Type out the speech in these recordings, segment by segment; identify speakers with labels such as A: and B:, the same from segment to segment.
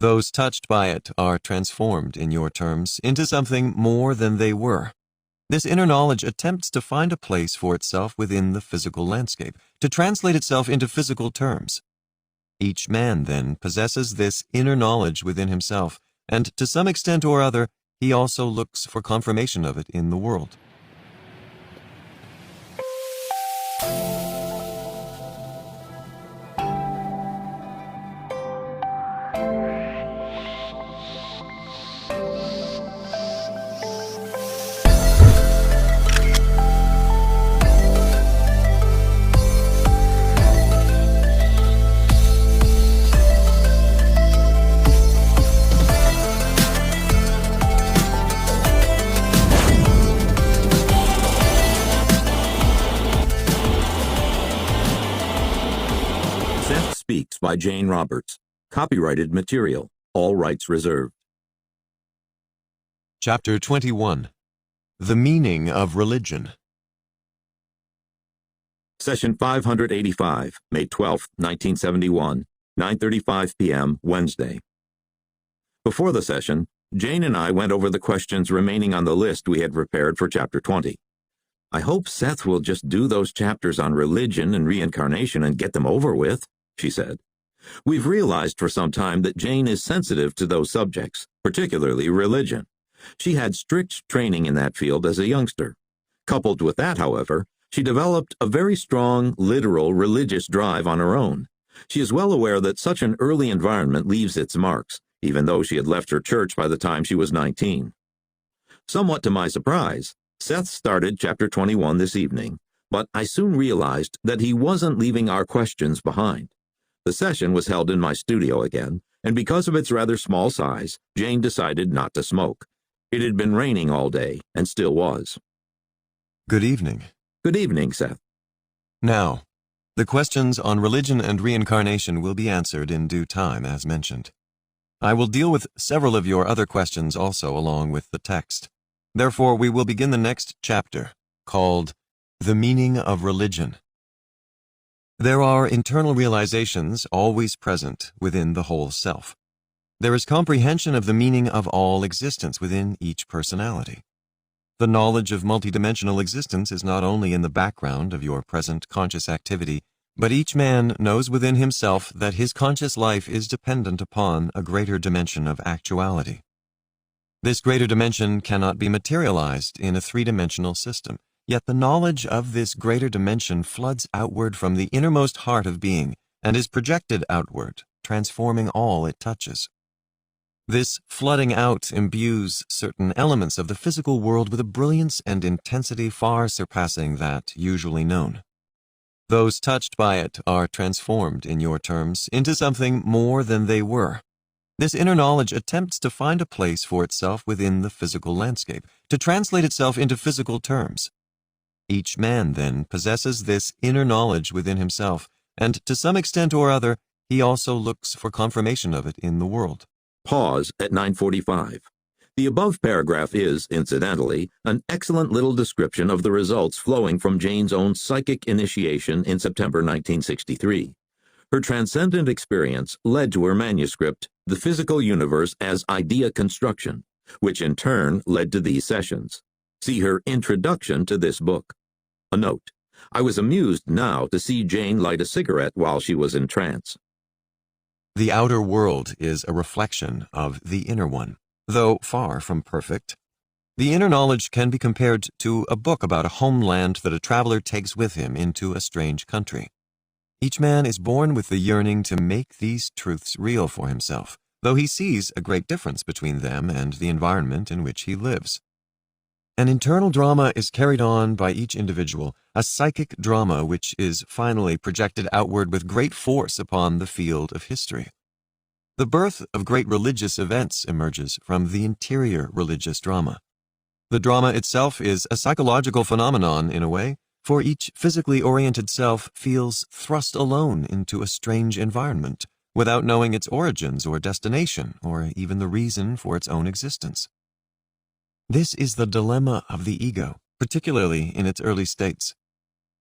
A: Those touched by it are transformed, in your terms, into something more than they were. This inner knowledge attempts to find a place for itself within the physical landscape, to translate itself into physical terms. Each man, then, possesses this inner knowledge within himself, and to some extent or other, he also looks for confirmation of it in the world.
B: Seth Speaks by Jane Roberts. Copyrighted material. All rights reserved.
A: Chapter 21. The Meaning of Religion.
B: Session 585, May 12, 1971, 9:35 p.m., Wednesday. Before the session, Jane and I went over the questions remaining on the list we had prepared for Chapter 20. I hope Seth will just do those chapters on religion and reincarnation and get them over with, she said. We've realized for some time that Jane is sensitive to those subjects, particularly religion. She had strict training in that field as a youngster. Coupled with that, however, she developed a very strong, literal, religious drive on her own. She is well aware that such an early environment leaves its marks, even though she had left her church by the time she was 19. Somewhat to my surprise, Seth started Chapter 21 this evening, but I soon realized that he wasn't leaving our questions behind. The session was held in my studio again, and because of its rather small size, Jane decided not to smoke. It had been raining all day, and still was.
A: Good evening.
B: Good evening, Seth.
A: Now, the questions on religion and reincarnation will be answered in due time, as mentioned. I will deal with several of your other questions also along with the text. Therefore, we will begin the next chapter, called The Meaning of Religion. There are internal realizations always present within the whole self. There is comprehension of the meaning of all existence within each personality. The knowledge of multidimensional existence is not only in the background of your present conscious activity, but each man knows within himself that his conscious life is dependent upon a greater dimension of actuality. This greater dimension cannot be materialized in a three-dimensional system, yet the knowledge of this greater dimension floods outward from the innermost heart of being and is projected outward, transforming all it touches. This flooding out imbues certain elements of the physical world with a brilliance and intensity far surpassing that usually known. Those touched by it are transformed, in your terms, into something more than they were. This inner knowledge attempts to find a place for itself within the physical landscape, to translate itself into physical terms. Each man, then, possesses this inner knowledge within himself, and to some extent or other, he also looks for confirmation of it in the world.
B: Pause at 9:45. The above paragraph is, incidentally, an excellent little description of the results flowing from Jane's own psychic initiation in September 1963. Her transcendent experience led to her manuscript, The Physical Universe as Idea Construction, which in turn led to these sessions. See her introduction to this book. A note: I was amused now to see Jane light a cigarette while she was in trance.
A: The outer world is a reflection of the inner one, though far from perfect. The inner knowledge can be compared to a book about a homeland that a traveler takes with him into a strange country. Each man is born with the yearning to make these truths real for himself, though he sees a great difference between them and the environment in which he lives. An internal drama is carried on by each individual, a psychic drama which is finally projected outward with great force upon the field of history. The birth of great religious events emerges from the interior religious drama. The drama itself is a psychological phenomenon in a way, for each physically oriented self feels thrust alone into a strange environment, without knowing its origins or destination, or even the reason for its own existence. This is the dilemma of the ego, particularly in its early states.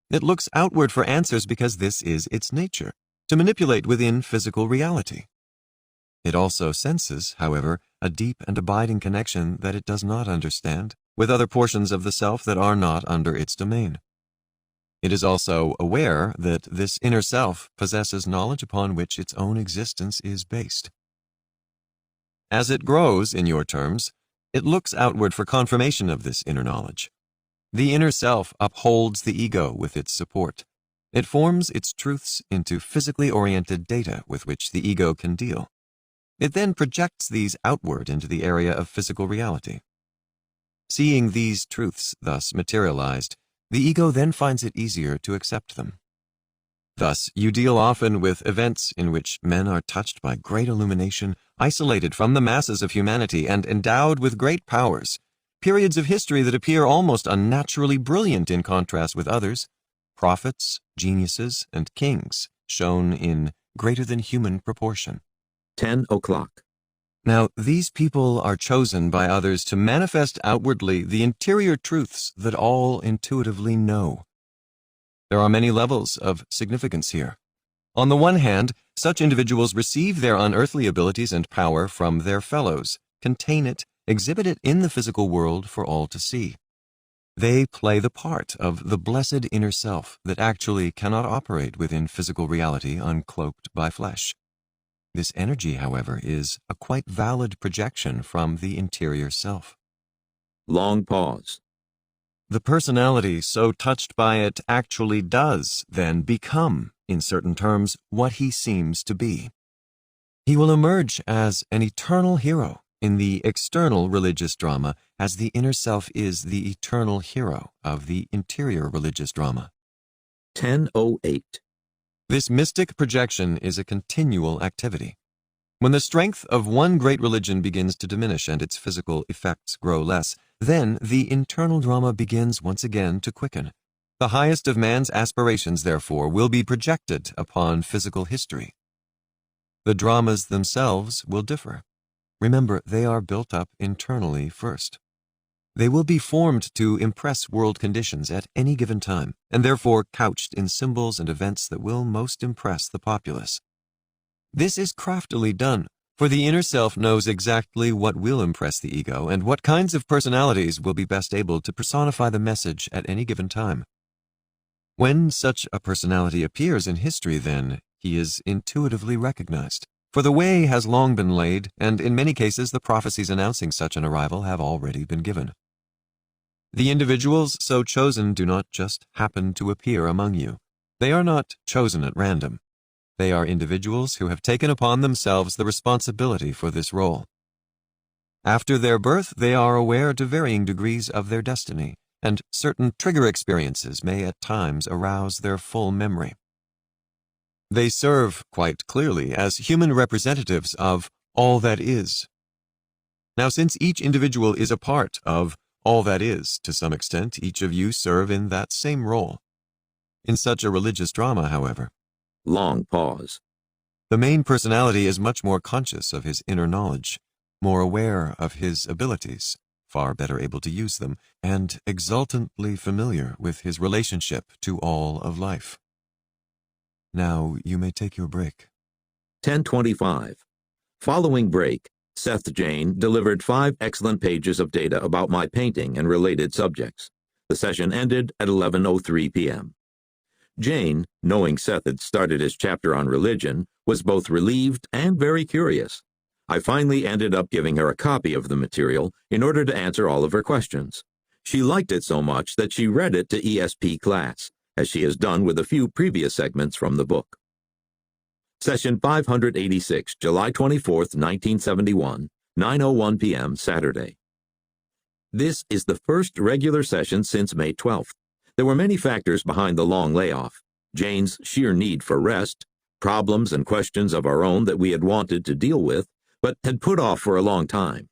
A: It looks outward for answers because this is its nature, to manipulate within physical reality. It also senses, however, a deep and abiding connection that it does not understand with other portions of the self that are not under its domain. It is also aware that this inner self possesses knowledge upon which its own existence is based. As it grows, in your terms, it looks outward for confirmation of this inner knowledge. The inner self upholds the ego with its support. It forms its truths into physically oriented data with which the ego can deal. It then projects these outward into the area of physical reality. Seeing these truths thus materialized, the ego then finds it easier to accept them. Thus, you deal often with events in which men are touched by great illumination, isolated from the masses of humanity, and endowed with great powers, periods of history that appear almost unnaturally brilliant in contrast with others, prophets, geniuses, and kings, shown in greater than human proportion.
B: 10 o'clock.
A: Now, these people are chosen by others to manifest outwardly the interior truths that all intuitively know. There are many levels of significance here. On the one hand, such individuals receive their unearthly abilities and power from their fellows, contain it, exhibit it in the physical world for all to see. They play the part of the blessed inner self that actually cannot operate within physical reality uncloaked by flesh. This energy, however, is a quite valid projection from the interior self.
B: Long pause.
A: The personality so touched by it actually does then become, in certain terms, what he seems to be. He will emerge as an eternal hero in the external religious drama, as the inner self is the eternal hero of the interior religious drama.
B: 10:08.
A: This mystic projection is a continual activity. When the strength of one great religion begins to diminish and its physical effects grow less, then the internal drama begins once again to quicken. The highest of man's aspirations, therefore, will be projected upon physical history. The dramas themselves will differ. Remember, they are built up internally first. They will be formed to impress world conditions at any given time, and therefore couched in symbols and events that will most impress the populace. This is craftily done, for the inner self knows exactly what will impress the ego and what kinds of personalities will be best able to personify the message at any given time. When such a personality appears in history, then, he is intuitively recognized, for the way has long been laid, and in many cases the prophecies announcing such an arrival have already been given. The individuals so chosen do not just happen to appear among you. They are not chosen at random. They are individuals who have taken upon themselves the responsibility for this role. After their birth, they are aware to varying degrees of their destiny, and certain trigger experiences may at times arouse their full memory. They serve, quite clearly, as human representatives of all that is. Now, since each individual is a part of all that is, to some extent, each of you serve in that same role. In such a religious drama, however,
B: Long pause.
A: the main personality is much more conscious of his inner knowledge, more aware of his abilities, far better able to use them, and exultantly familiar with his relationship to all of life. Now you may take your break.
B: 10:25. Following break, Seth Jane delivered 5 excellent pages of data about my painting and related subjects. The session ended at 11:03 p.m. Jane, knowing Seth had started his chapter on religion, was both relieved and very curious. I finally ended up giving her a copy of the material in order to answer all of her questions. She liked it so much that she read it to ESP class, as she has done with a few previous segments from the book. Session 586, July 24, 1971, 9:01 p.m. Saturday. This is the first regular session since May 12th. There were many factors behind the long layoff: Jane's sheer need for rest, problems and questions of our own that we had wanted to deal with, but had put off for a long time.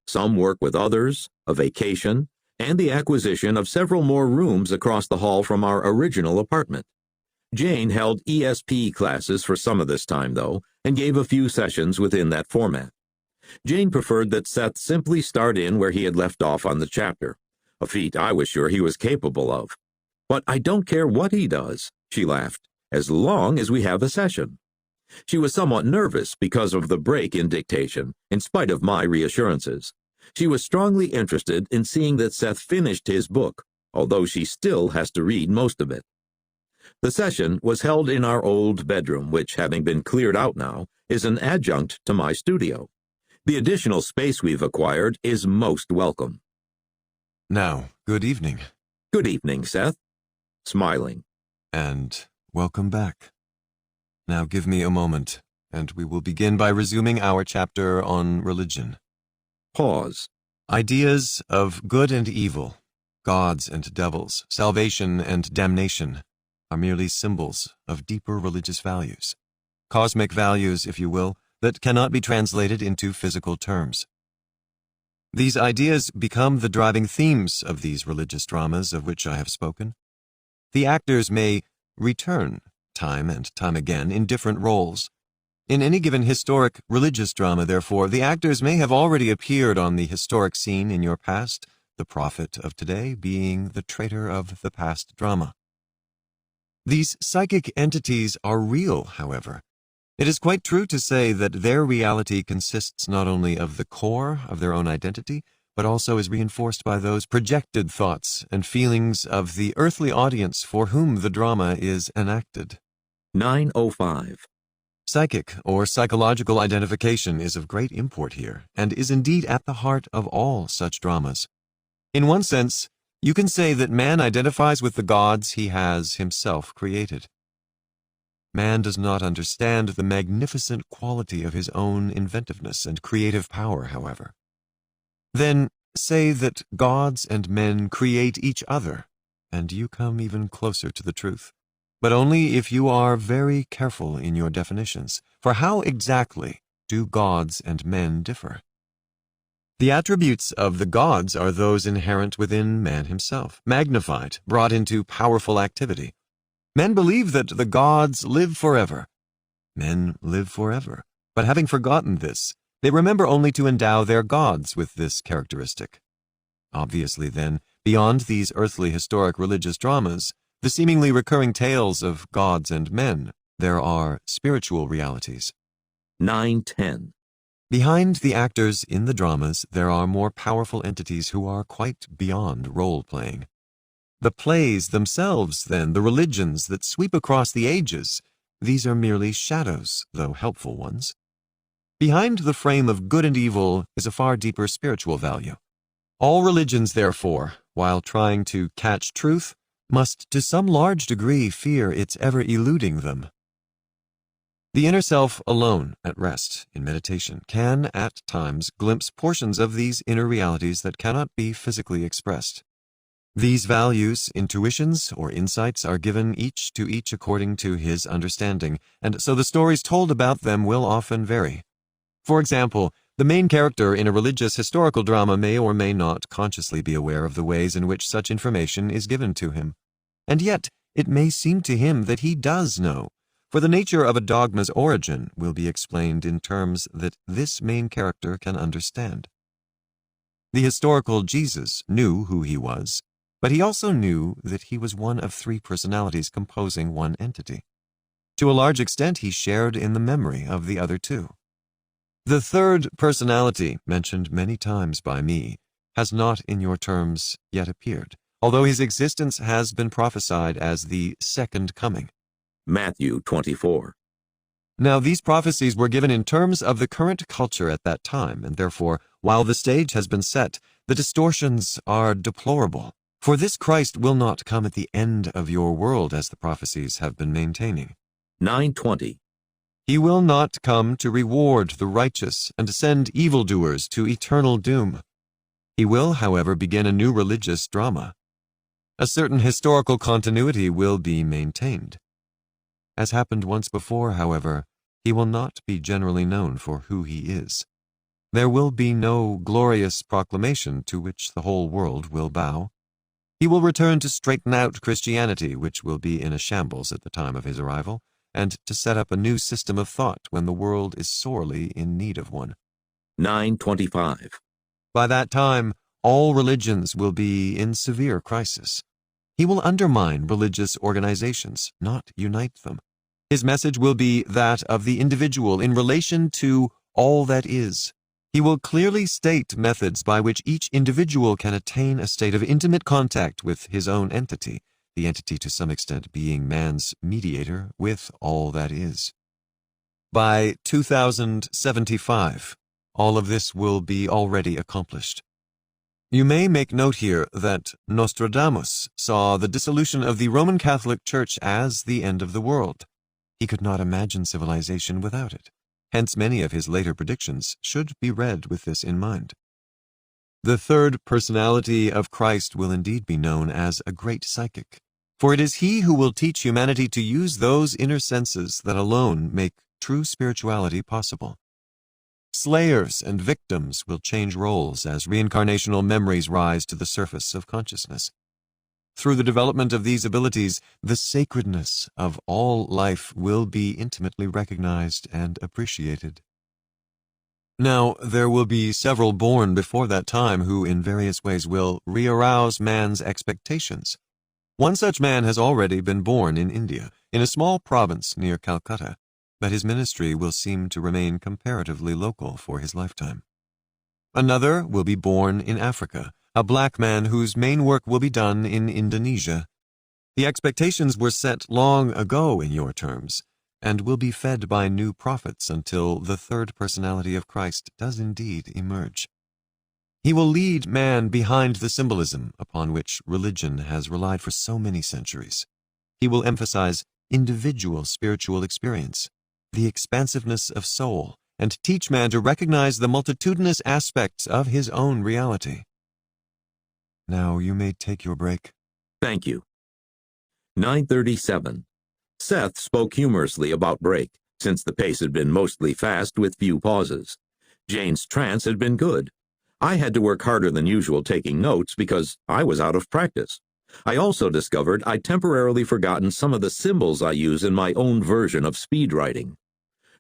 B: Some work with others, a vacation, and the acquisition of several more rooms across the hall from our original apartment. Jane held ESP classes for some of this time, though, and gave a few sessions within that format. Jane preferred that Seth simply start in where he had left off on the chapter, a feat I was sure he was capable of. But I don't care what he does, she laughed, as long as we have a session. She was somewhat nervous because of the break in dictation, in spite of my reassurances. She was strongly interested in seeing that Seth finished his book, although she still has to read most of it. The session was held in our old bedroom, which, having been cleared out now, is an adjunct to my studio. The additional space we've acquired is most welcome.
A: Now, good evening.
B: Good evening, Seth. Smiling.
A: And welcome back. Now give me a moment, and we will begin by resuming our chapter on religion.
B: Pause.
A: Ideas of good and evil, gods and devils, salvation and damnation, are merely symbols of deeper religious values. Cosmic values, if you will, that cannot be translated into physical terms. These ideas become the driving themes of these religious dramas of which I have spoken. The actors may return time and time again in different roles. In any given historic religious drama, therefore, the actors may have already appeared on the historic scene in your past, the prophet of today being the traitor of the past drama. These psychic entities are real, however. It is quite true to say that their reality consists not only of the core of their own identity, but also is reinforced by those projected thoughts and feelings of the earthly audience for whom the drama is enacted.
B: 9:05.
A: Psychic or psychological identification is of great import here, and is indeed at the heart of all such dramas. In one sense, you can say that man identifies with the gods he has himself created. Man does not understand the magnificent quality of his own inventiveness and creative power, however. Then say that gods and men create each other, and you come even closer to the truth. But only if you are very careful in your definitions, for how exactly do gods and men differ? The attributes of the gods are those inherent within man himself, magnified, brought into powerful activity. Men believe that the gods live forever. Men live forever, but having forgotten this, they remember only to endow their gods with this characteristic. Obviously, then, beyond these earthly historic religious dramas, the seemingly recurring tales of gods and men, there are spiritual realities.
B: 9:10.
A: Behind the actors in the dramas, there are more powerful entities who are quite beyond role-playing. The plays themselves, then, the religions that sweep across the ages, these are merely shadows, though helpful ones. Behind the frame of good and evil is a far deeper spiritual value. All religions, therefore, while trying to catch truth, must to some large degree fear its ever eluding them. The inner self alone, at rest, in meditation, can, at times, glimpse portions of these inner realities that cannot be physically expressed. These values, intuitions, or insights are given each to each according to his understanding, and so the stories told about them will often vary. For example, the main character in a religious historical drama may or may not consciously be aware of the ways in which such information is given to him. And yet, it may seem to him that he does know, for the nature of a dogma's origin will be explained in terms that this main character can understand. The historical Jesus knew who he was, but he also knew that he was one of three personalities composing one entity. To a large extent, he shared in the memory of the other two. The third personality, mentioned many times by me, has not in your terms yet appeared, although his existence has been prophesied as the second coming.
B: Matthew 24.
A: Now, these prophecies were given in terms of the current culture at that time, and therefore, while the stage has been set, the distortions are deplorable. For this Christ will not come at the end of your world, as the prophecies have been maintaining.
B: 9:20.
A: He will not come to reward the righteous and send evildoers to eternal doom. He will, however, begin a new religious drama. A certain historical continuity will be maintained. As happened once before, however, he will not be generally known for who he is. There will be no glorious proclamation to which the whole world will bow. He will return to straighten out Christianity, which will be in a shambles at the time of his arrival, and to set up a new system of thought when the world is sorely in need of one.
B: 9:25.
A: By that time, all religions will be in severe crisis. He will undermine religious organizations, not unite them. His message will be that of the individual in relation to all that is. He will clearly state methods by which each individual can attain a state of intimate contact with his own entity, the entity to some extent being man's mediator with all that is. By 2075, all of this will be already accomplished. You may make note here that Nostradamus saw the dissolution of the Roman Catholic Church as the end of the world. He could not imagine civilization without it. Hence many of his later predictions should be read with this in mind. The third personality of Christ will indeed be known as a great psychic, for it is he who will teach humanity to use those inner senses that alone make true spirituality possible. Slayers and victims will change roles as reincarnational memories rise to the surface of consciousness. Through the development of these abilities, the sacredness of all life will be intimately recognized and appreciated. Now, there will be several born before that time who in various ways will re-arouse man's expectations. One such man has already been born in India, in a small province near Calcutta, but his ministry will seem to remain comparatively local for his lifetime. Another will be born in Africa, a black man whose main work will be done in Indonesia. The expectations were set long ago in your terms, and will be fed by new prophets until the third personality of Christ does indeed emerge. He will lead man behind the symbolism upon which religion has relied for so many centuries. He will emphasize individual spiritual experience, the expansiveness of soul, and teach man to recognize the multitudinous aspects of his own reality. Now you may take your break.
B: Thank you. 9:37. Seth spoke humorously about break, since the pace had been mostly fast with few pauses. Jane's trance had been good. I had to work harder than usual taking notes because I was out of practice. I also discovered I'd temporarily forgotten some of the symbols I use in my own version of speed writing.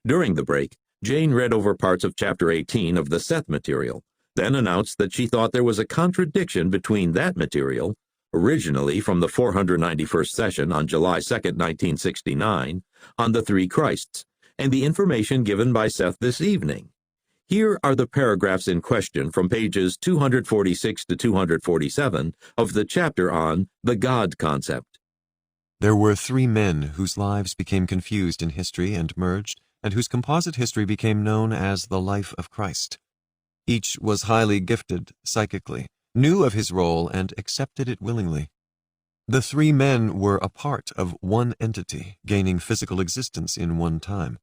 B: During the break, Jane read over parts of Chapter 18 of the Seth material, then announced that she thought there was a contradiction between that material, originally from the 491st session on July 2, 1969, on the three Christs, and the information given by Seth this evening. Here are the paragraphs in question from pages 246 to 247 of the chapter on the God concept.
A: There were three men whose lives became confused in history and merged, and whose composite history became known as the life of Christ. Each was highly gifted psychically, knew of his role, and accepted it willingly. The three men were a part of one entity, gaining physical existence in one time.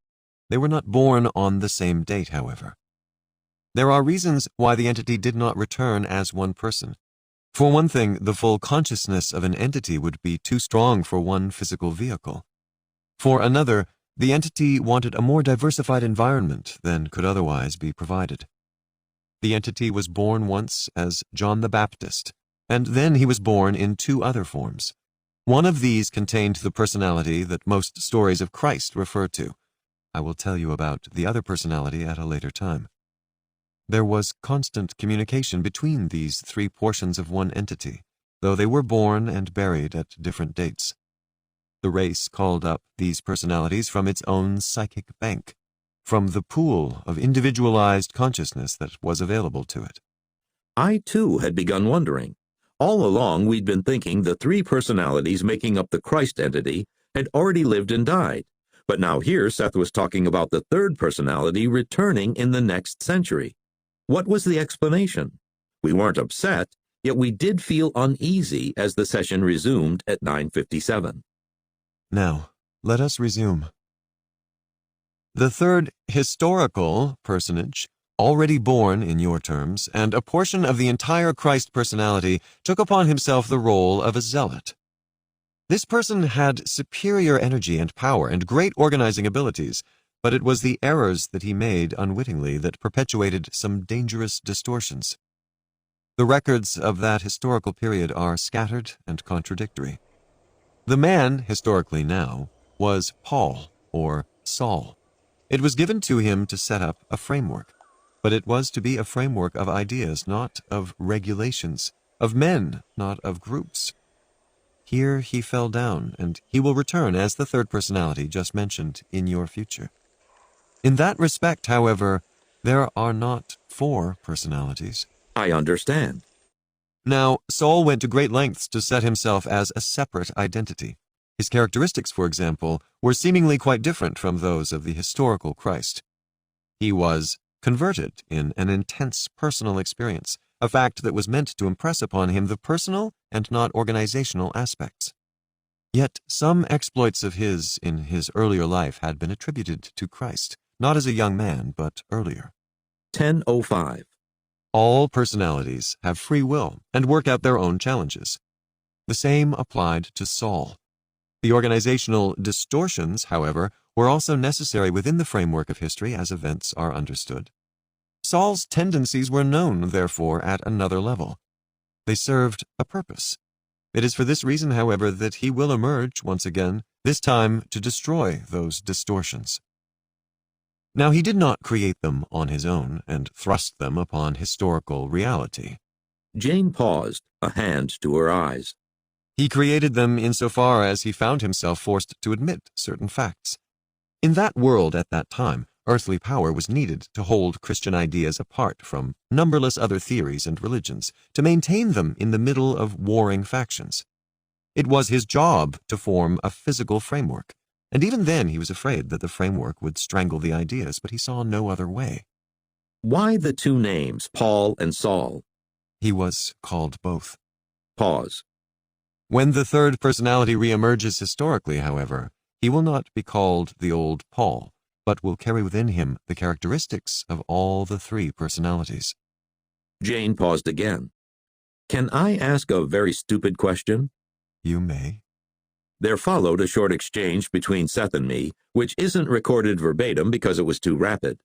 A: They were not born on the same date, however. There are reasons why the entity did not return as one person. For one thing, the full consciousness of an entity would be too strong for one physical vehicle. For another, the entity wanted a more diversified environment than could otherwise be provided. The entity was born once as John the Baptist, and then he was born in two other forms. One of these contained the personality that most stories of Christ refer to. I will tell you about the other personality at a later time. There was constant communication between these three portions of one entity, though they were born and buried at different dates. The race called up these personalities from its own psychic bank, from the pool of individualized consciousness that was available to it.
B: I, too, had begun wondering. All along, we'd been thinking the three personalities making up the Christ entity had already lived and died. But now here Seth was talking about the third personality returning in the next century. What was the explanation? We weren't upset, yet we did feel uneasy as the session resumed at 9:57.
A: Now, let us resume. The third historical personage, already born in your terms, and a portion of the entire Christ personality, took upon himself the role of a zealot. This person had superior energy and power and great organizing abilities, but it was the errors that he made unwittingly that perpetuated some dangerous distortions. The records of that historical period are scattered and contradictory. The man, historically now, was Paul, or Saul. It was given to him to set up a framework, but it was to be a framework of ideas, not of regulations, of men, not of groups. here he fell down, and he will return as the third personality just mentioned in your future. In that respect, however, there are not four personalities.
B: I understand.
A: Now, Saul went to great lengths to set himself as a separate identity. His characteristics, for example, were seemingly quite different from those of the historical Christ. He was converted in an intense personal experience, a fact that was meant to impress upon him the personal and not organizational aspects. Yet some exploits of his in his earlier life had been attributed to Christ, not as a young man, but earlier.
B: 10:05.
A: All personalities have free will and work out their own challenges. The same applied to Saul. The organizational distortions, however, were also necessary within the framework of history as events are understood. Saul's tendencies were known, therefore, at another level. They served a purpose. It is for this reason, however, that he will emerge once again, this time to destroy those distortions. Now, he did not create them on his own and thrust them upon historical reality.
B: Jane paused, a hand to her eyes.
A: He created them insofar as he found himself forced to admit certain facts. In that world at that time, earthly power was needed to hold Christian ideas apart from numberless other theories and religions, to maintain them in the middle of warring factions. It was his job to form a physical framework, and even then he was afraid that the framework would strangle the ideas, but he saw no other way.
B: Why the two names, Paul and Saul?
A: He was called both.
B: Pause.
A: When the third personality reemerges historically, however, he will not be called the old Paul, but will carry within him the characteristics of all the three personalities.
B: Jane paused again. Can I ask a very stupid question?
A: You may.
B: There followed a short exchange between Seth and me, which isn't recorded verbatim because it was too rapid.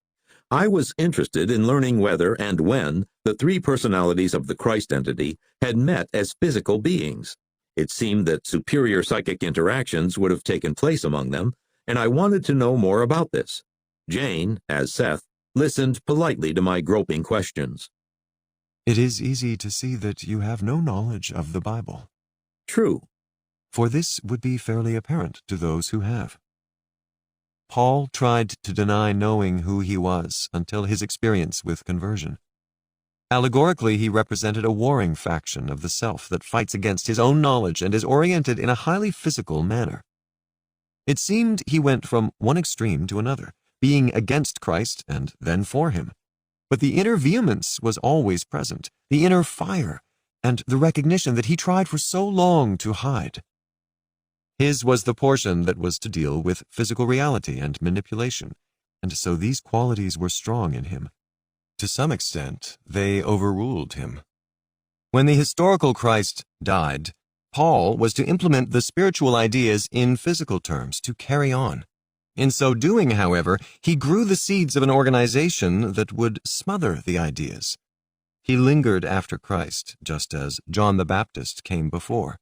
B: I was interested in learning whether and when the three personalities of the Christ entity had met as physical beings. It seemed that superior psychic interactions would have taken place among them, and I wanted to know more about this. Jane, as Seth, listened politely to my groping questions.
A: It is easy to see that you have no knowledge of the Bible.
B: True.
A: For this would be fairly apparent to those who have. Paul tried to deny knowing who he was until his experience with conversion. Allegorically, he represented a warring faction of the self that fights against his own knowledge and is oriented in a highly physical manner. It seemed he went from one extreme to another, being against Christ and then for him. But the inner vehemence was always present, the inner fire, and the recognition that he tried for so long to hide. His was the portion that was to deal with physical reality and manipulation, and so these qualities were strong in him. To some extent, they overruled him. When the historical Christ died, Paul was to implement the spiritual ideas in physical terms, to carry on. In so doing, however, he grew the seeds of an organization that would smother the ideas. He lingered after Christ, just as John the Baptist came before.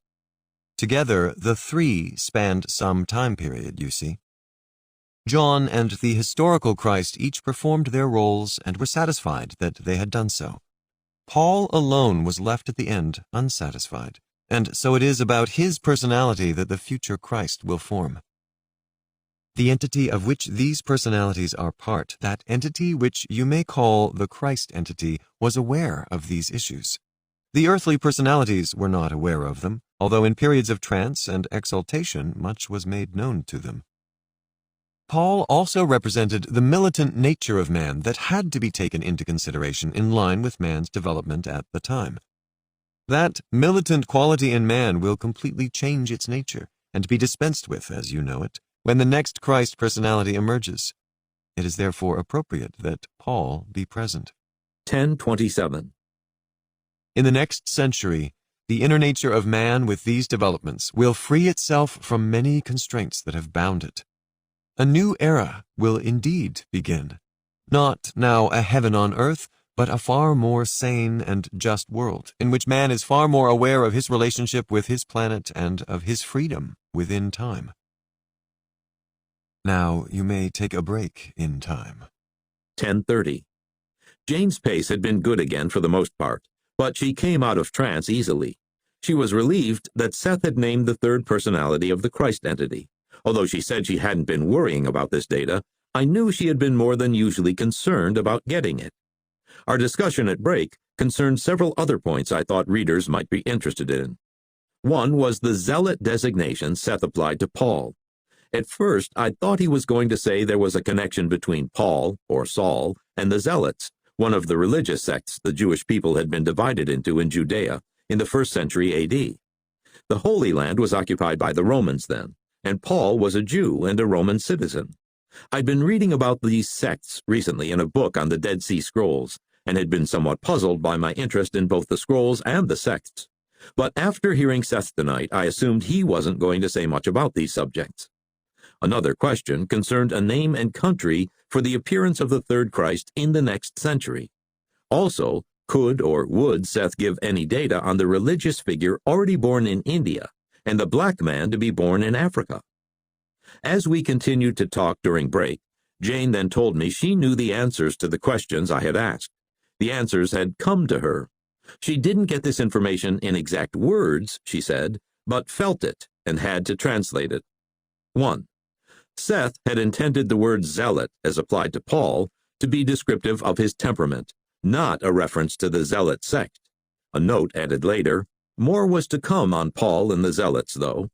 A: Together, the three spanned some time period, you see. John and the historical Christ each performed their roles and were satisfied that they had done so. Paul alone was left at the end unsatisfied, and so it is about his personality that the future Christ will form. The entity of which these personalities are part, that entity which you may call the Christ entity, was aware of these issues. The earthly personalities were not aware of them, although in periods of trance and exaltation much was made known to them. Paul also represented the militant nature of man that had to be taken into consideration in line with man's development at the time. That militant quality in man will completely change its nature and be dispensed with, as you know it, when the next Christ personality emerges. It is therefore appropriate that Paul be present.
B: 10:27.
A: In the next century, the inner nature of man with these developments will free itself from many constraints that have bound it. A new era will indeed begin. Not now a heaven on earth, but a far more sane and just world, in which man is far more aware of his relationship with his planet and of his freedom within time. Now you may take a break in time.
B: 10:30. Jane's pace had been good again for the most part, but she came out of trance easily. She was relieved that Seth had named the third personality of the Christ entity. Although she said she hadn't been worrying about this data, I knew she had been more than usually concerned about getting it. Our discussion at break concerned several other points I thought readers might be interested in. One was the zealot designation Seth applied to Paul. At first, I thought he was going to say there was a connection between Paul, or Saul, and the Zealots, one of the religious sects the Jewish people had been divided into in Judea in the 1st century A.D. The Holy Land was occupied by the Romans then, and Paul was a Jew and a Roman citizen. I'd been reading about these sects recently in a book on the Dead Sea Scrolls, and had been somewhat puzzled by my interest in both the scrolls and the sects. But after hearing Seth tonight, I assumed he wasn't going to say much about these subjects. Another question concerned a name and country for the appearance of the third Christ in the next century. Also, could or would Seth give any data on the religious figure already born in India and the black man to be born in Africa? As we continued to talk during break, Jane then told me she knew the answers to the questions I had asked. The answers had come to her. She didn't get this information in exact words, she said, but felt it and had to translate it. 1. Seth had intended the word zealot, as applied to Paul, to be descriptive of his temperament, not a reference to the zealot sect. A note added later, more was to come on Paul and the zealots, though.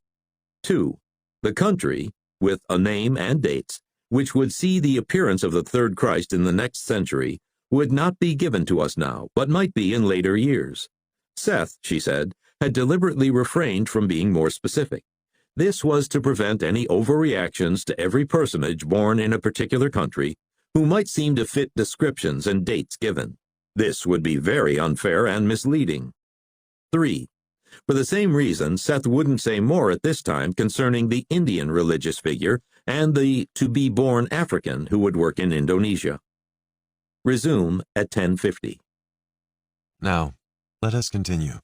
B: 2. The country, with a name and dates, which would see the appearance of the third Christ in the next century, would not be given to us now, but might be in later years. Seth, she said, had deliberately refrained from being more specific. This was to prevent any overreactions to every personage born in a particular country who might seem to fit descriptions and dates given. This would be very unfair and misleading. 3. For the same reason, Seth wouldn't say more at this time concerning the Indian religious figure and the to-be-born African who would work in Indonesia. Resume at 10:50.
A: Now, let us continue.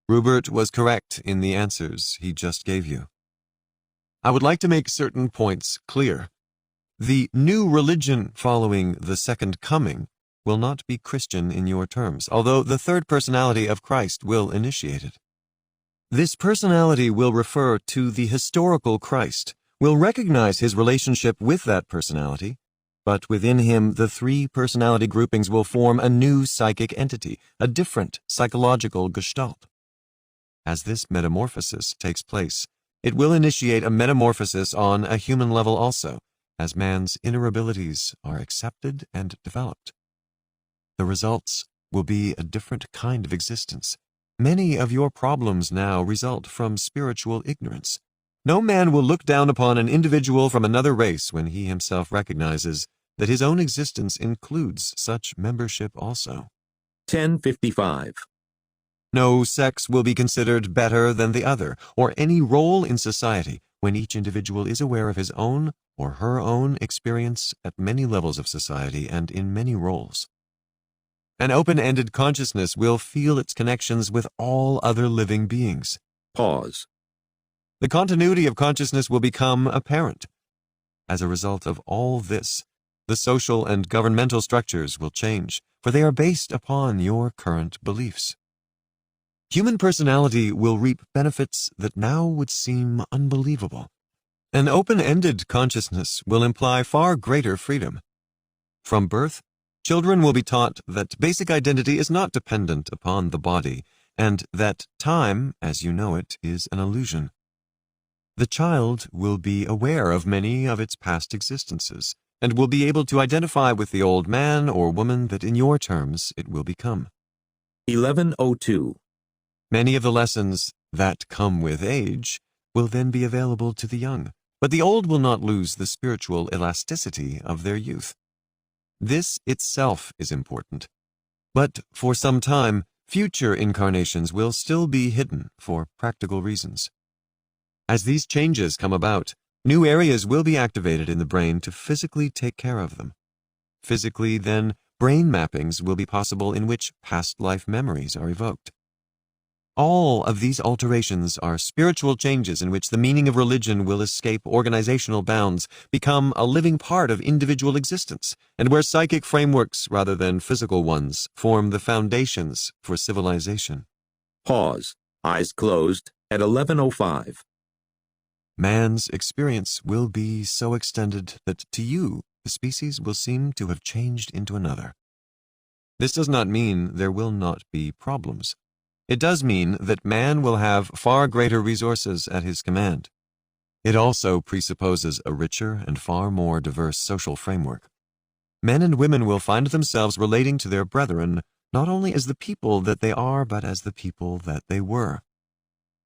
A: Rupert was correct in the answers he just gave you. I would like to make certain points clear. The new religion following the second coming will not be Christian in your terms, although the third personality of Christ will initiate it. This personality will refer to the historical Christ, will recognize his relationship with that personality, but within him the three personality groupings will form a new psychic entity, a different psychological gestalt. As this metamorphosis takes place, it will initiate a metamorphosis on a human level also, as man's inner abilities are accepted and developed. The results will be a different kind of existence. Many of your problems now result from spiritual ignorance. No man will look down upon an individual from another race when he himself recognizes that his own existence includes such membership also.
B: 10:55.
A: No sex will be considered better than the other, or any role in society when each individual is aware of his own or her own experience at many levels of society and in many roles. An open-ended consciousness will feel its connections with all other living beings.
B: Pause.
A: The continuity of consciousness will become apparent. As a result of all this, the social and governmental structures will change, for they are based upon your current beliefs. Human personality will reap benefits that now would seem unbelievable. An open-ended consciousness will imply far greater freedom. From birth, children will be taught that basic identity is not dependent upon the body, and that time, as you know it, is an illusion. The child will be aware of many of its past existences, and will be able to identify with the old man or woman that in your terms it will become.
B: 11:02.
A: Many of the lessons that come with age will then be available to the young, but the old will not lose the spiritual elasticity of their youth. This itself is important, but for some time, future incarnations will still be hidden for practical reasons. As these changes come about, new areas will be activated in the brain to physically take care of them. Physically, then, brain mappings will be possible in which past life memories are evoked. All of these alterations are spiritual changes in which the meaning of religion will escape organizational bounds, become a living part of individual existence, and where psychic frameworks rather than physical ones form the foundations for civilization.
B: Pause. Eyes closed at 11:05.
A: Man's experience will be so extended that to you, the species will seem to have changed into another. This does not mean there will not be problems. It does mean that man will have far greater resources at his command. It also presupposes a richer and far more diverse social framework. Men and women will find themselves relating to their brethren not only as the people that they are, but as the people that they were.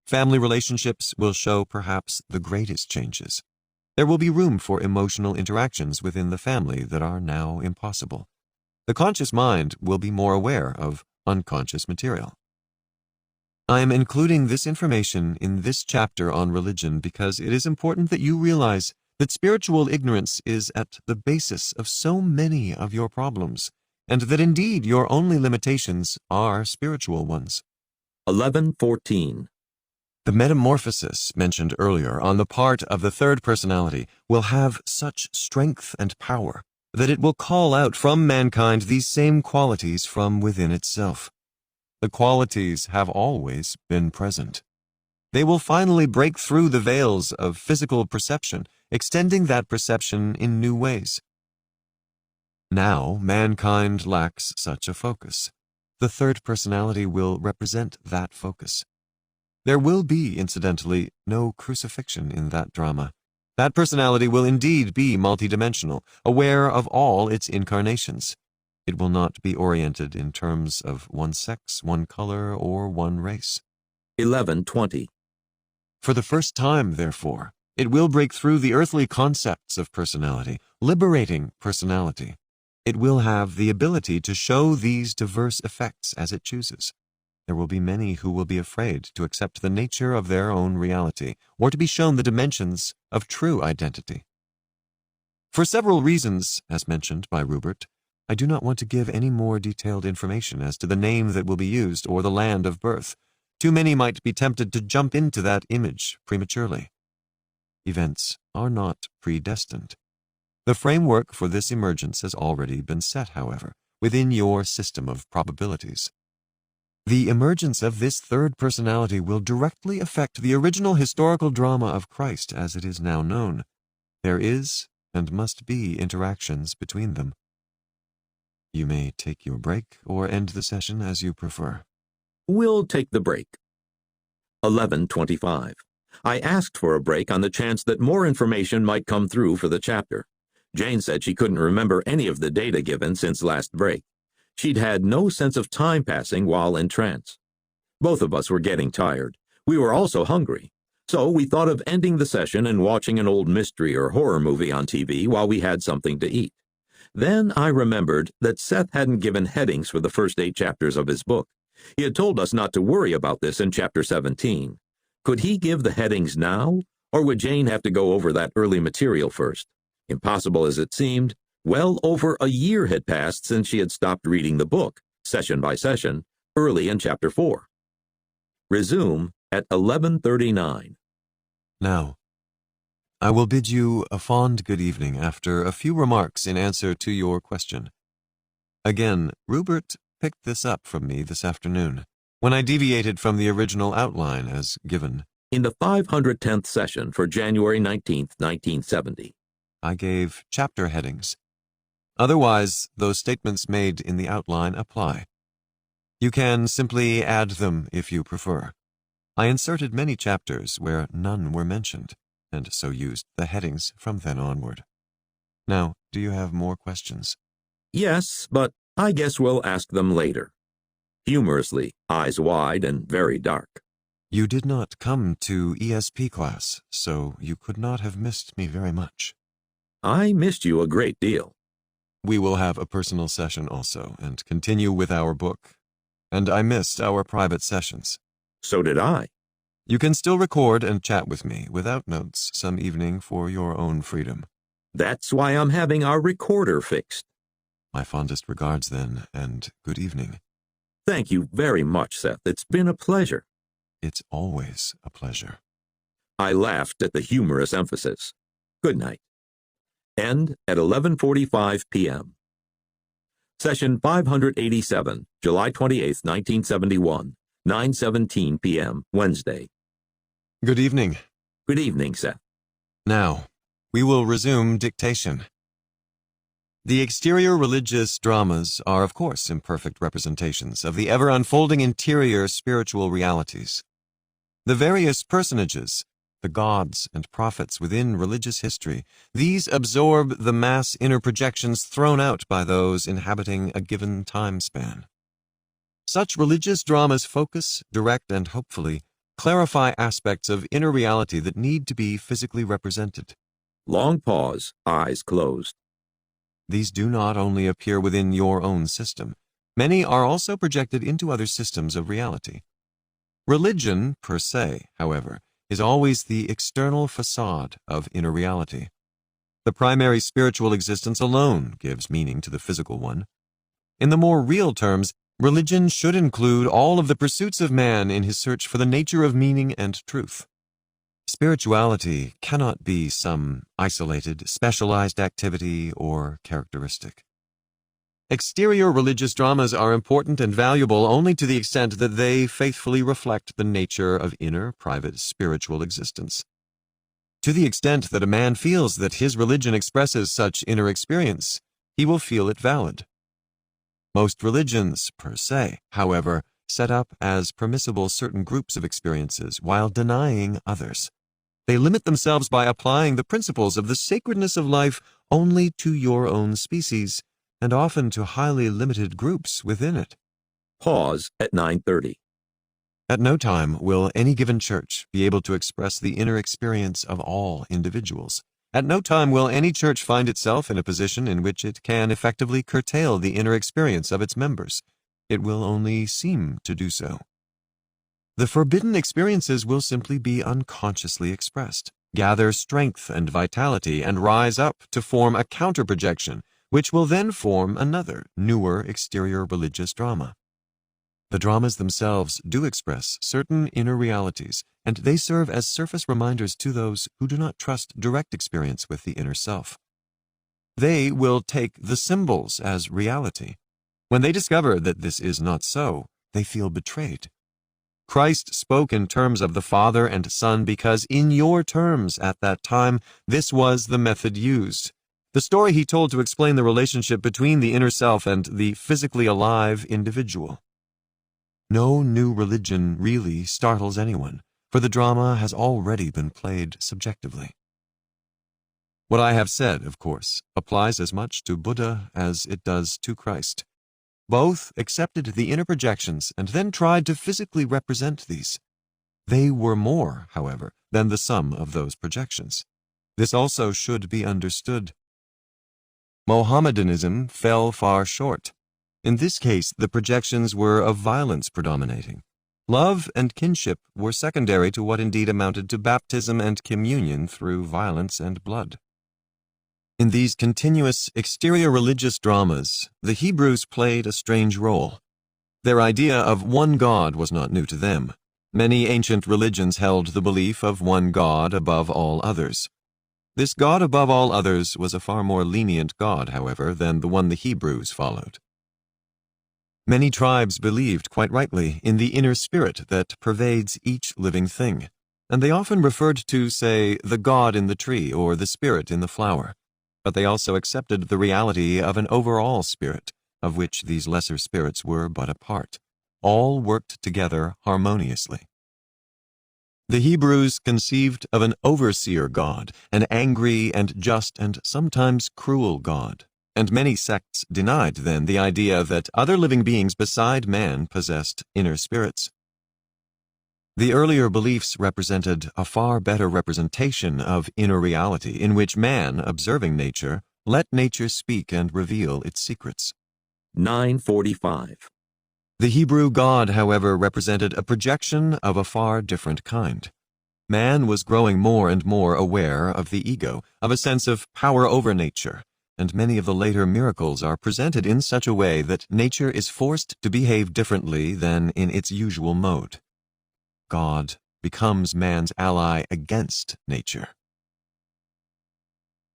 A: Family relationships will show perhaps the greatest changes. There will be room for emotional interactions within the family that are now impossible. The conscious mind will be more aware of unconscious material. I am including this information in this chapter on religion because it is important that you realize that spiritual ignorance is at the basis of so many of your problems, and that indeed your only limitations are spiritual ones.
B: 11:14.
A: The metamorphosis mentioned earlier on the part of the third personality will have such strength and power that it will call out from mankind these same qualities from within itself. The qualities have always been present. They will finally break through the veils of physical perception, extending that perception in new ways. Now, mankind lacks such a focus. The third personality will represent that focus. There will be, incidentally, no crucifixion in that drama. That personality will indeed be multidimensional, aware of all its incarnations. It will not be oriented in terms of one sex, one color, or one race.
B: 11:20.
A: For the first time, therefore, it will break through the earthly concepts of personality, liberating personality. It will have the ability to show these diverse effects as it chooses. There will be many who will be afraid to accept the nature of their own reality, or to be shown the dimensions of true identity. For several reasons, as mentioned by Rupert, I do not want to give any more detailed information as to the name that will be used or the land of birth. Too many might be tempted to jump into that image prematurely. Events are not predestined. The framework for this emergence has already been set, however, within your system of probabilities. The emergence of this third personality will directly affect the original historical drama of Christ as it is now known. There is and must be interactions between them. You may take your break or end the session as you prefer.
B: We'll take the break. 11:25. I asked for a break on the chance that more information might come through for the chapter. Jane said she couldn't remember any of the data given since last break. She'd had no sense of time passing while in trance. Both of us were getting tired. We were also hungry. So we thought of ending the session and watching an old mystery or horror movie on TV while we had something to eat. Then I remembered that Seth hadn't given headings for the first 8 chapters of his book. He had told us not to worry about this in chapter 17. Could he give the headings now, or would Jane have to go over that early material first? Impossible as it seemed, well over a year had passed since she had stopped reading the book, session by session, early in chapter 4. Resume at 11:39.
A: Now, I will bid you a fond good evening after a few remarks in answer to your question. Again, Rupert picked this up from me this afternoon, when I deviated from the original outline as given.
B: In the 510th session for January 19th, 1970.
A: I gave chapter headings. Otherwise, those statements made in the outline apply. You can simply add them if you prefer. I inserted many chapters where none were mentioned, and so used the headings from then onward. Now, do you have more questions?
B: Yes, but I guess we'll ask them later. Humorously, eyes wide and very dark.
A: You did not come to ESP class, so you could not have missed me very much.
B: I missed you a great deal.
A: We will have a personal session also, and continue with our book. And I missed our private sessions.
B: So did I.
A: You can still record and chat with me without notes some evening for your own freedom.
B: That's why I'm having our recorder fixed.
A: My fondest regards then, and good evening.
B: Thank you very much, Seth. It's been a pleasure.
A: It's always a pleasure.
B: I laughed at the humorous emphasis. Good night. End at 11:45 p.m. Session 587, July 28, 1971, 9:17 p.m., Wednesday.
A: Good evening.
B: Good evening, Seth.
A: Now, we will resume dictation. The exterior religious dramas are, of course, imperfect representations of the ever-unfolding interior spiritual realities. The various personages, the gods and prophets within religious history, these absorb the mass inner projections thrown out by those inhabiting a given time span. Such religious dramas focus, direct, and hopefully clarify aspects of inner reality that need to be physically represented.
B: Long pause, eyes closed.
A: These do not only appear within your own system, many are also projected into other systems of reality. Religion, per se, however, is always the external facade of inner reality. The primary spiritual existence alone gives meaning to the physical one. In the more real terms, religion should include all of the pursuits of man in his search for the nature of meaning and truth. Spirituality cannot be some isolated, specialized activity or characteristic. Exterior religious dramas are important and valuable only to the extent that they faithfully reflect the nature of inner, private, spiritual existence. To the extent that a man feels that his religion expresses such inner experience, he will feel it valid. Most religions, per se, however, set up as permissible certain groups of experiences while denying others. They limit themselves by applying the principles of the sacredness of life only to your own species, and often to highly limited groups within it.
B: Pause at 9:30.
A: At no time will any given church be able to express the inner experience of all individuals. At no time will any church find itself in a position in which it can effectively curtail the inner experience of its members. It will only seem to do so. The forbidden experiences will simply be unconsciously expressed, gather strength and vitality, and rise up to form a counter-projection, which will then form another, newer exterior religious drama. The dramas themselves do express certain inner realities, and they serve as surface reminders to those who do not trust direct experience with the inner self. They will take the symbols as reality. When they discover that this is not so, they feel betrayed. Christ spoke in terms of the Father and Son because in your terms at that time, this was the method used. The story he told to explain the relationship between the inner self and the physically alive individual. No new religion really startles anyone, for the drama has already been played subjectively. What I have said, of course, applies as much to Buddha as it does to Christ. Both accepted the inner projections and then tried to physically represent these. They were more, however, than the sum of those projections. This also should be understood. Mohammedanism fell far short. In this case, the projections were of violence predominating. Love and kinship were secondary to what indeed amounted to baptism and communion through violence and blood. In these continuous exterior religious dramas, the Hebrews played a strange role. Their idea of one God was not new to them. Many ancient religions held the belief of one God above all others. This God above all others was a far more lenient God, however, than the one the Hebrews followed. Many tribes believed, quite rightly, in the inner spirit that pervades each living thing, and they often referred to, say, the God in the tree or the spirit in the flower. But they also accepted the reality of an overall spirit, of which these lesser spirits were but a part. All worked together harmoniously. The Hebrews conceived of an overseer God, an angry and just and sometimes cruel God, and many sects denied then the idea that other living beings beside man possessed inner spirits. The earlier beliefs represented a far better representation of inner reality in which man, observing nature, let nature speak and reveal its secrets.
B: 9:45.
A: The Hebrew God, however, represented a projection of a far different kind. Man was growing more and more aware of the ego, of a sense of power over nature, and many of the later miracles are presented in such a way that nature is forced to behave differently than in its usual mode. God becomes man's ally against nature.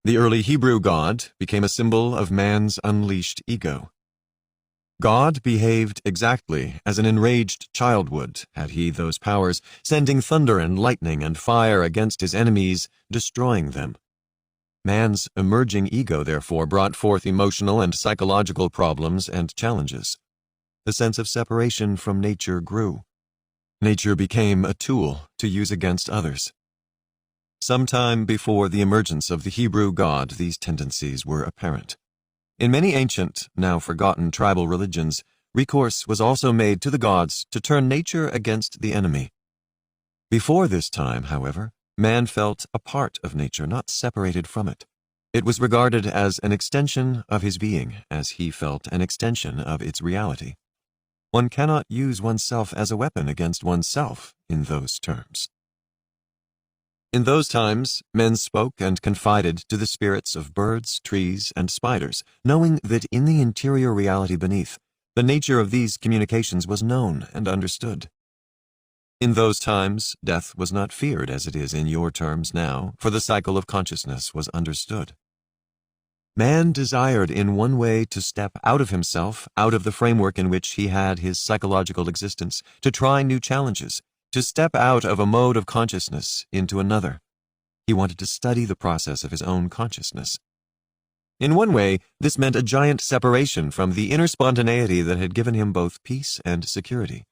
A: The early Hebrew God became a symbol of man's unleashed ego. God behaved exactly as an enraged child would, had he those powers, sending thunder and lightning and fire against his enemies, destroying them. Man's emerging ego, therefore, brought forth emotional and psychological problems and challenges. The sense of separation from nature grew. Nature became a tool to use against others. Sometime before the emergence of the Hebrew God, these tendencies were apparent. In many ancient, now forgotten tribal religions, recourse was also made to the gods to turn nature against the enemy. Before this time, however, man felt a part of nature, not separated from it. It was regarded as an extension of his being, as he felt an extension of its reality. One cannot use oneself as a weapon against oneself in those terms. In those times, men spoke and confided to the spirits of birds, trees, and spiders, knowing that in the interior reality beneath, the nature of these communications was known and understood. In those times, death was not feared as it is in your terms now, for the cycle of consciousness was understood. Man desired in one way to step out of himself, out of the framework in which he had his psychological existence, to try new challenges, to step out of a mode of consciousness into another. He wanted to study the process of his own consciousness. In one way, this meant a giant separation from the inner spontaneity that had given him both peace and security.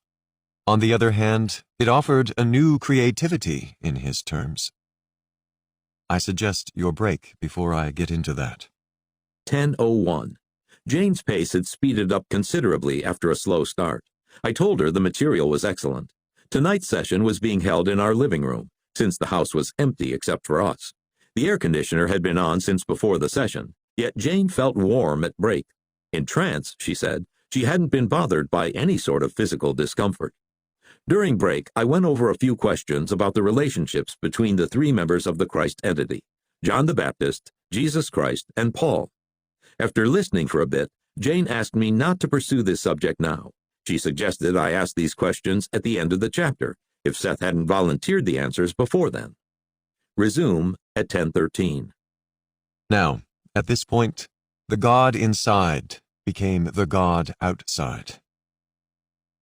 A: On the other hand, it offered a new creativity in his terms. I suggest your break before I get into that.
B: 10:01. Jane's pace had speeded up considerably after a slow start. I told her the material was excellent. Tonight's session was being held in our living room, since the house was empty except for us. The air conditioner had been on since before the session, yet Jane felt warm at break. In trance, she said, she hadn't been bothered by any sort of physical discomfort. During break, I went over a few questions about the relationships between the three members of the Christ entity, John the Baptist, Jesus Christ, and Paul. After listening for a bit, Jane asked me not to pursue this subject now. She suggested I ask these questions at the end of the chapter, if Seth hadn't volunteered the answers before then. Resume at 10:13.
A: Now, at this point, the God inside became the God outside.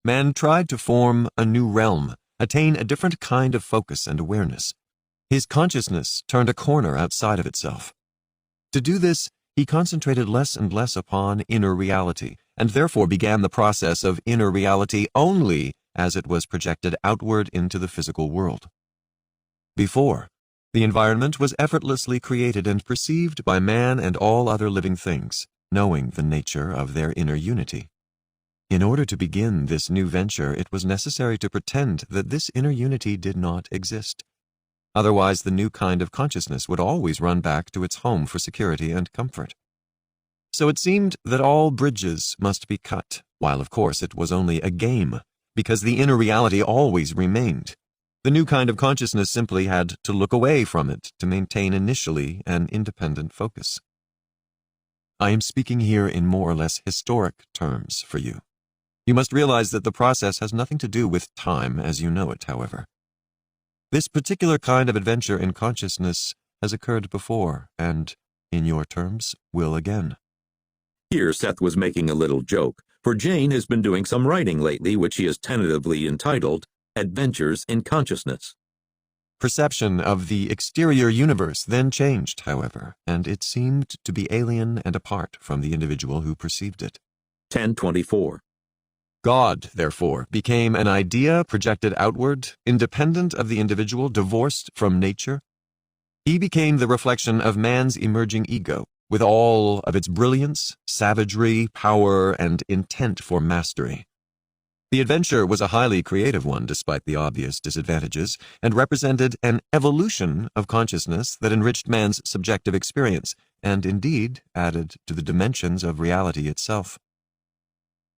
A: Man tried to form a new realm, attain a different kind of focus and awareness. His consciousness turned a corner outside of itself. To do this, he concentrated less and less upon inner reality, and therefore began the process of inner reality only as it was projected outward into the physical world. Before, the environment was effortlessly created and perceived by man and all other living things, knowing the nature of their inner unity. In order to begin this new venture, it was necessary to pretend that this inner unity did not exist. Otherwise, the new kind of consciousness would always run back to its home for security and comfort. So it seemed that all bridges must be cut, while of course it was only a game, because the inner reality always remained. The new kind of consciousness simply had to look away from it to maintain initially an independent focus. I am speaking here in more or less historic terms for you. You must realize that the process has nothing to do with time as you know it, however. This particular kind of adventure in consciousness has occurred before, and, in your terms, will again.
B: Here Seth was making a little joke, for Jane has been doing some writing lately which she has tentatively entitled Adventures in Consciousness.
A: Perception of the exterior universe then changed, however, and it seemed to be alien and apart from the individual who perceived it.
B: 10:24.
A: God, therefore, became an idea projected outward, independent of the individual, divorced from nature. He became the reflection of man's emerging ego, with all of its brilliance, savagery, power, and intent for mastery. The adventure was a highly creative one despite the obvious disadvantages, and represented an evolution of consciousness that enriched man's subjective experience, and indeed added to the dimensions of reality itself.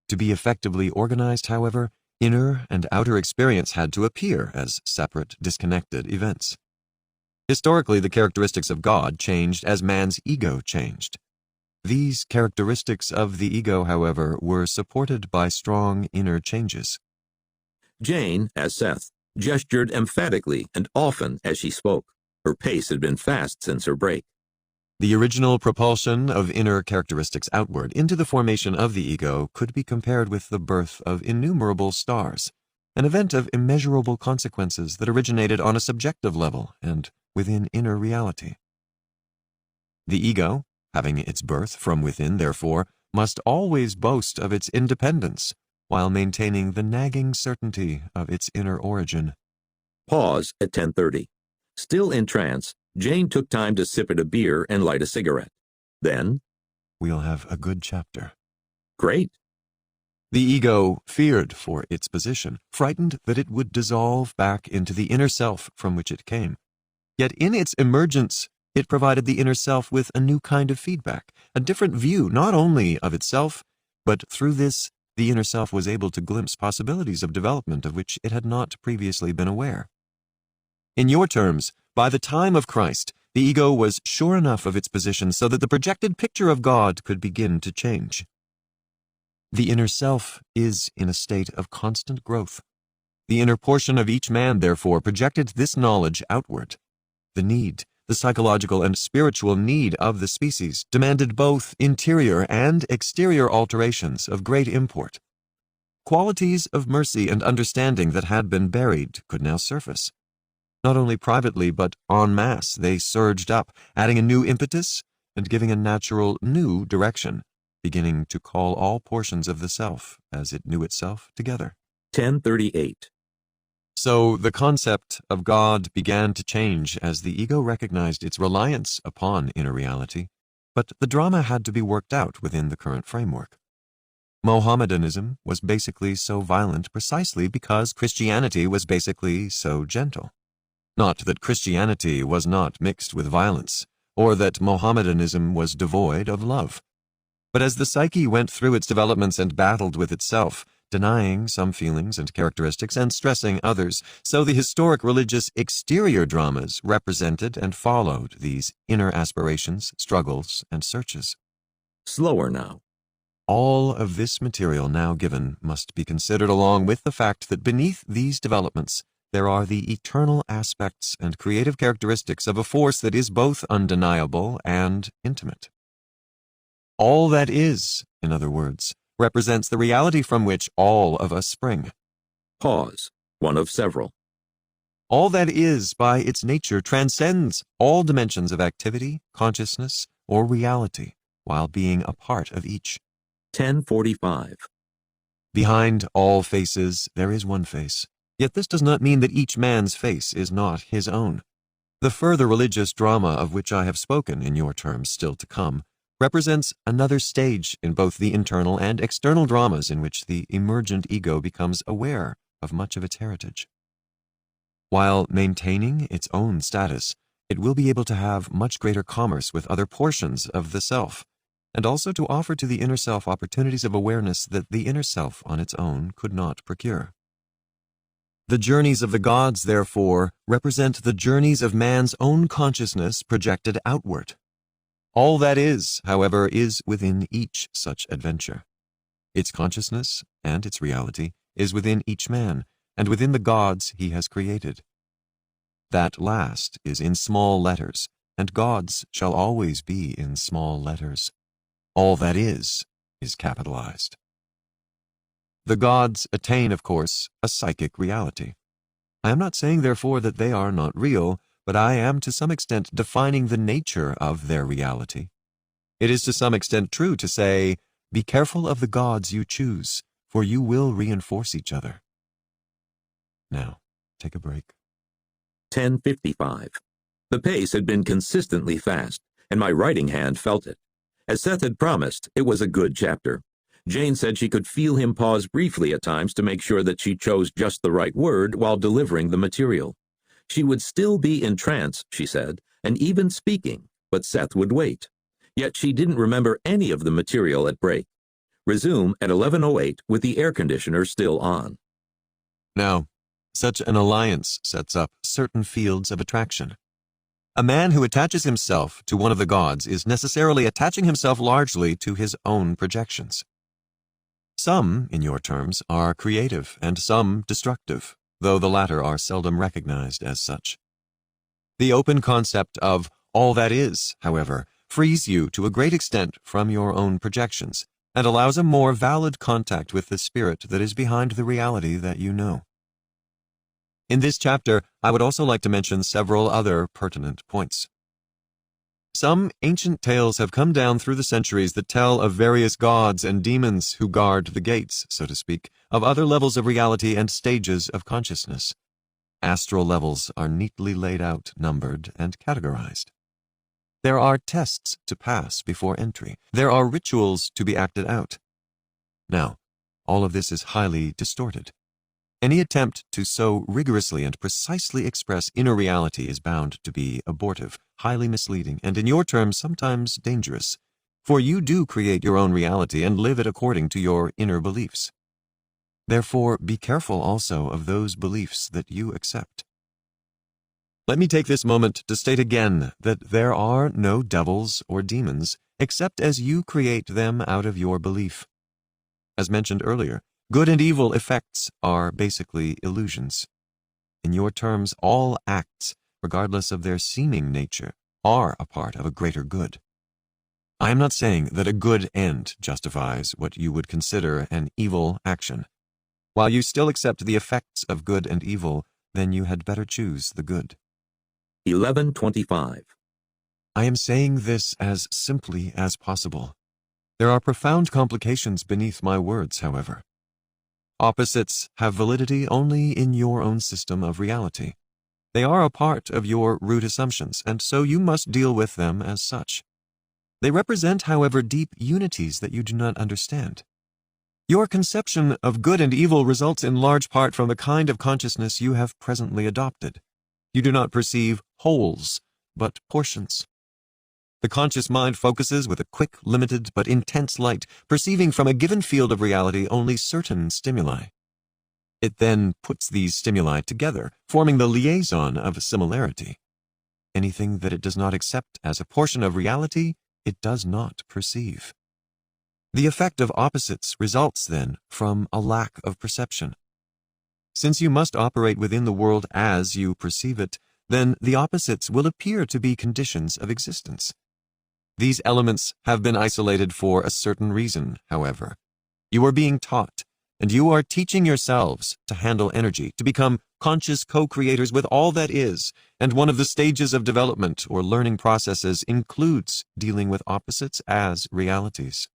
A: To be effectively organized, however, inner and outer experience had to appear as separate, disconnected events. Historically, the characteristics of God changed as man's ego changed. These characteristics of the ego, however, were supported by strong inner changes.
B: Jane, as Seth, gestured emphatically and often as she spoke. Her pace had been fast since her break.
A: The original propulsion of inner characteristics outward into the formation of the ego could be compared with the birth of innumerable stars, an event of immeasurable consequences that originated on a subjective level and within inner reality. The ego, having its birth from within, therefore, must always boast of its independence, while maintaining the nagging certainty of its inner origin.
B: Pause at 10:30. Still in trance, Jane took time to sip at a beer and light a cigarette. Then,
A: We'll have a good chapter.
B: great.
A: The ego feared for its position, frightened that it would dissolve back into the inner self from which it came. Yet in its emergence, it provided the inner self with a new kind of feedback, a different view not only of itself, but through this, the inner self was able to glimpse possibilities of development of which it had not previously been aware. In your terms, by the time of Christ, the ego was sure enough of its position so that the projected picture of God could begin to change. The inner self is in a state of constant growth. The inner portion of each man, therefore, projected this knowledge outward. The psychological and spiritual need of the species demanded both interior and exterior alterations of great import. Qualities of mercy and understanding that had been buried could now surface. Not only privately, but en masse, they surged up, adding a new impetus and giving a natural new direction, beginning to call all portions of the self, as it knew itself, together.
B: 10:38.
A: So the concept of God began to change as the ego recognized its reliance upon inner reality, but the drama had to be worked out within the current framework. Mohammedanism was basically so violent precisely because Christianity was basically so gentle. Not that Christianity was not mixed with violence, or that Mohammedanism was devoid of love. But as the psyche went through its developments and battled with itself, denying some feelings and characteristics and stressing others, so the historic religious exterior dramas represented and followed these inner aspirations, struggles, and searches.
B: Slower now.
A: All of this material now given must be considered along with the fact that beneath these developments there are the eternal aspects and creative characteristics of a force that is both undeniable and intimate. All that is, in other words, represents the reality from which all of us spring.
B: Pause. One of several.
A: All that is, by its nature, transcends all dimensions of activity, consciousness, or reality, while being a part of each.
B: 10:45.
A: Behind all faces, there is one face. Yet this does not mean that each man's face is not his own. The further religious drama of which I have spoken in your terms still to come represents another stage in both the internal and external dramas in which the emergent ego becomes aware of much of its heritage. While maintaining its own status, it will be able to have much greater commerce with other portions of the self, and also to offer to the inner self opportunities of awareness that the inner self on its own could not procure. The journeys of the gods, therefore, represent the journeys of man's own consciousness projected outward. All that is, however, is within each such adventure. Its consciousness and its reality is within each man, and within the gods he has created. That last is in small letters, and gods shall always be in small letters. All that is capitalized. The gods attain, of course, a psychic reality. I am not saying, therefore, that they are not real, but I am to some extent defining the nature of their reality. It is to some extent true to say, be careful of the gods you choose, for you will reinforce each other. Now, take a break.
B: 10:55. The pace had been consistently fast, and my writing hand felt it. As Seth had promised, it was a good chapter. Jane said she could feel him pause briefly at times to make sure that she chose just the right word while delivering the material. She would still be in trance, she said, and even speaking, but Seth would wait. Yet she didn't remember any of the material at break. Resume at 11:08 with the air conditioner still on.
A: Now, such an alliance sets up certain fields of attraction. A man who attaches himself to one of the gods is necessarily attaching himself largely to his own projections. Some, in your terms, are creative and some destructive, though the latter are seldom recognized as such. The open concept of all that is, however, frees you to a great extent from your own projections, and allows a more valid contact with the spirit that is behind the reality that you know. In this chapter, I would also like to mention several other pertinent points. Some ancient tales have come down through the centuries that tell of various gods and demons who guard the gates, so to speak, of other levels of reality and stages of consciousness. Astral levels are neatly laid out, numbered, and categorized. There are tests to pass before entry. There are rituals to be acted out. Now, all of this is highly distorted. Any attempt to so rigorously and precisely express inner reality is bound to be abortive, highly misleading, and in your terms sometimes dangerous, for you do create your own reality and live it according to your inner beliefs. Therefore, be careful also of those beliefs that you accept. Let me take this moment to state again that there are no devils or demons except as you create them out of your belief. As mentioned earlier, good and evil effects are basically illusions. In your terms, all acts, regardless of their seeming nature, are a part of a greater good. I am not saying that a good end justifies what you would consider an evil action. While you still accept the effects of good and evil, then you had better choose the good.
B: 11:25.
A: I am saying this as simply as possible. There are profound complications beneath my words, however. Opposites have validity only in your own system of reality. They are a part of your root assumptions, and so you must deal with them as such. They represent, however, deep unities that you do not understand. Your conception of good and evil results in large part from the kind of consciousness you have presently adopted. You do not perceive wholes, but portions. The conscious mind focuses with a quick, limited, but intense light, perceiving from a given field of reality only certain stimuli. It then puts these stimuli together, forming the liaison of similarity. Anything that it does not accept as a portion of reality, it does not perceive. The effect of opposites results, then, from a lack of perception. Since you must operate within the world as you perceive it, then the opposites will appear to be conditions of existence. These elements have been isolated for a certain reason, however. You are being taught, and you are teaching yourselves to handle energy, to become conscious co-creators with all that is, and one of the stages of development or learning processes includes dealing with opposites as realities.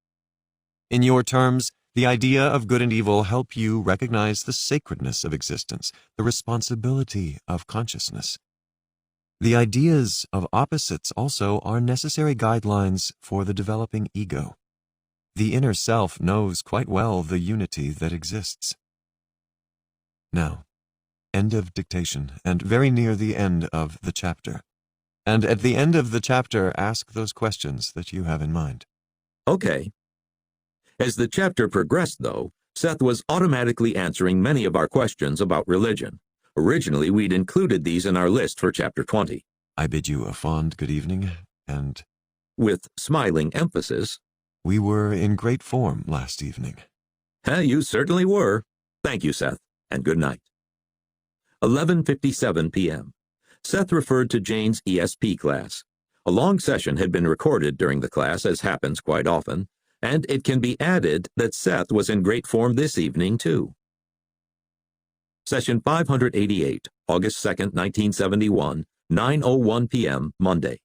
A: In your terms, the idea of good and evil help you recognize the sacredness of existence, the responsibility of consciousness. The ideas of opposites also are necessary guidelines for the developing ego. The inner self knows quite well the unity that exists. Now, end of dictation, and very near the end of the chapter. And at the end of the chapter, ask those questions that you have in mind.
B: Okay. As the chapter progressed, though, Seth was automatically answering many of our questions about religion. Originally, we'd included these in our list for Chapter 20.
A: I bid you a fond good evening, and
B: With smiling emphasis,
A: we were in great form last evening.
B: You certainly were. Thank you, Seth, and good night. 11:57 p.m. Seth referred to Jane's ESP class. A long session had been recorded during the class, as happens quite often, and it can be added that Seth was in great form this evening, too. Session 588, August 2nd, 1971, 9:01 p.m., Monday.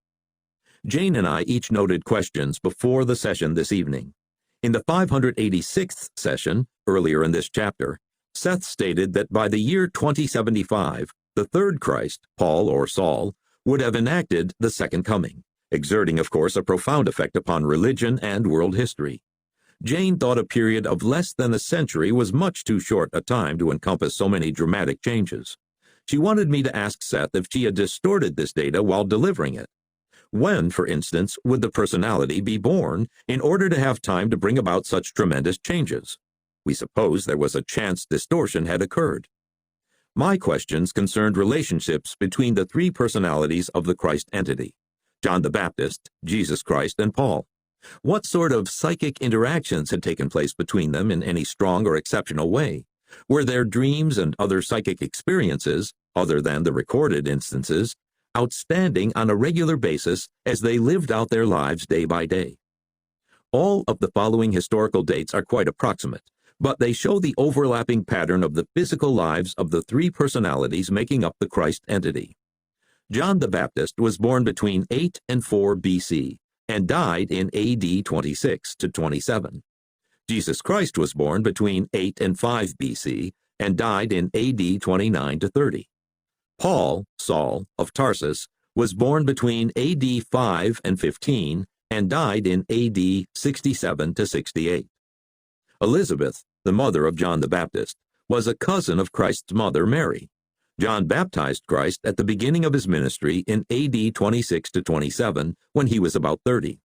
B: Jane and I each noted questions before the session this evening. In the 586th session, earlier in this chapter, Seth stated that by the year 2075, the third Christ, Paul or Saul, would have enacted the second coming, exerting, of course, a profound effect upon religion and world history. Jane thought a period of less than a century was much too short a time to encompass so many dramatic changes. She wanted me to ask Seth if she had distorted this data while delivering it. When, for instance, would the personality be born in order to have time to bring about such tremendous changes? We suppose there was a chance distortion had occurred. My questions concerned relationships between the three personalities of the Christ entity: John the Baptist, Jesus Christ, and Paul. What sort of psychic interactions had taken place between them in any strong or exceptional way? Were there dreams and other psychic experiences, other than the recorded instances, outstanding on a regular basis as they lived out their lives day by day. All of the following historical dates are quite approximate, but they show the overlapping pattern of the physical lives of the three personalities making up the Christ entity. John the Baptist was born between 8 and 4 BC and died in AD 26 to 27. Jesus Christ was born between 8 and 5 BC and died in AD 29 to 30. Paul, Saul, of Tarsus, was born between AD 5 and 15 and died in AD 67 to 68. Elizabeth, the mother of John the Baptist, was a cousin of Christ's mother, Mary. John baptized Christ at the beginning of his ministry in AD 26 to 27 when he was about 30.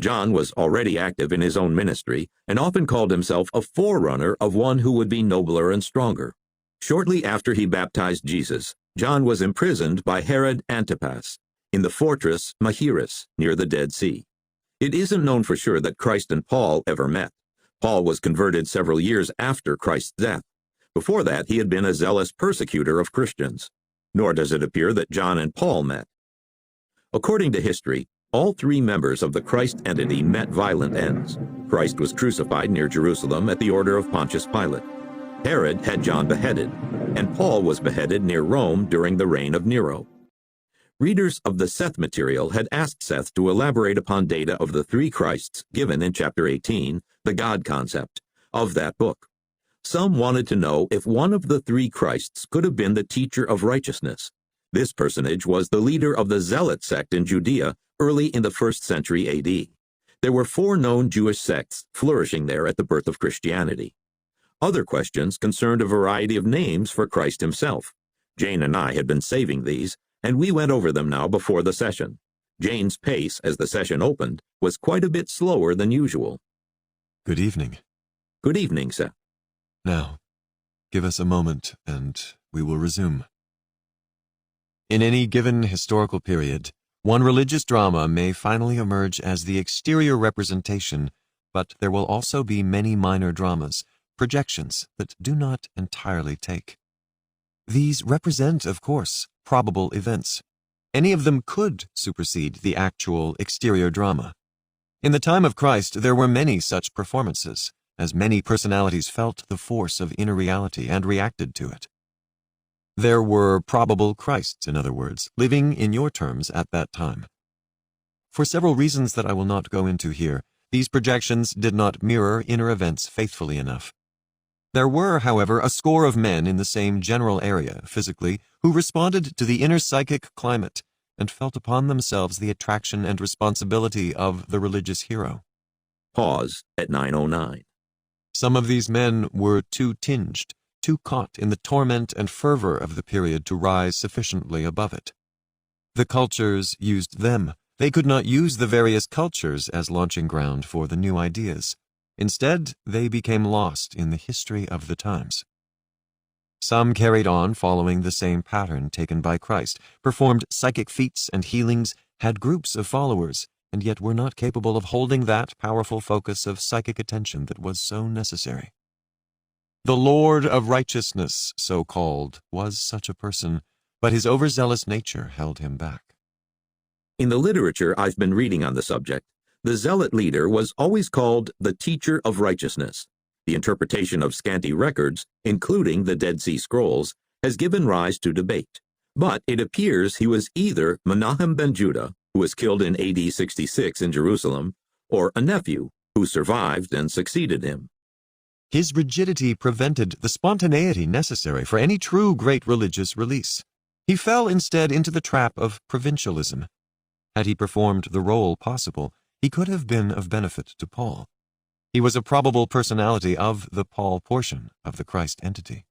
B: John was already active in his own ministry and often called himself a forerunner of one who would be nobler and stronger. Shortly after he baptized Jesus, John was imprisoned by Herod Antipas in the fortress Machaerus near the Dead Sea. It isn't known for sure that Christ and Paul ever met. Paul was converted several years after Christ's death. Before that, he had been a zealous persecutor of Christians. Nor does it appear that John and Paul met. According to history, all three members of the Christ entity met violent ends. Christ was crucified near Jerusalem at the order of Pontius Pilate. Herod had John beheaded, and Paul was beheaded near Rome during the reign of Nero. Readers of the Seth material had asked Seth to elaborate upon data of the three Christs given in chapter 18, the God concept, of that book. Some wanted to know if one of the three Christs could have been the teacher of righteousness. This personage was the leader of the Zealot sect in Judea early in the 1st century AD. There were 4 known Jewish sects flourishing there at the birth of Christianity. Other questions concerned a variety of names for Christ himself. Jane and I had been saving these, and we went over them now before the session. Jane's pace, as the session opened, was quite a bit slower than usual.
A: Good evening.
B: Good evening, Seth.
A: Now, give us a moment, and we will resume. In any given historical period, one religious drama may finally emerge as the exterior representation, but there will also be many minor dramas, projections that do not entirely take. These represent, of course, probable events. Any of them could supersede the actual exterior drama. In the time of Christ, there were many such performances, as many personalities felt the force of inner reality and reacted to it. There were probable Christs, in other words, living in your terms at that time. For several reasons that I will not go into here, these projections did not mirror inner events faithfully enough. There were, however, a score of men in the same general area, physically, who responded to the inner psychic climate and felt upon themselves the attraction and responsibility of the religious hero.
B: Pause at 9:09.
A: Some of these men were too tinged, too caught in the torment and fervor of the period to rise sufficiently above it. The cultures used them. They could not use the various cultures as launching ground for the new ideas. Instead, they became lost in the history of the times. Some carried on following the same pattern taken by Christ, performed psychic feats and healings, had groups of followers, and yet were not capable of holding that powerful focus of psychic attention that was so necessary. The Lord of Righteousness, so called, was such a person, but his overzealous nature held him back.
B: In the literature I've been reading on the subject, the zealot leader was always called the teacher of righteousness. The interpretation of scanty records, including the Dead Sea Scrolls, has given rise to debate. But it appears he was either Menahem ben Judah, who was killed in AD 66 in Jerusalem, or a nephew who survived and succeeded him.
A: His rigidity prevented the spontaneity necessary for any true great religious release. He fell instead into the trap of provincialism. Had he performed the role possible, he could have been of benefit to Paul. He was a probable personality of the Paul portion of the Christ entity.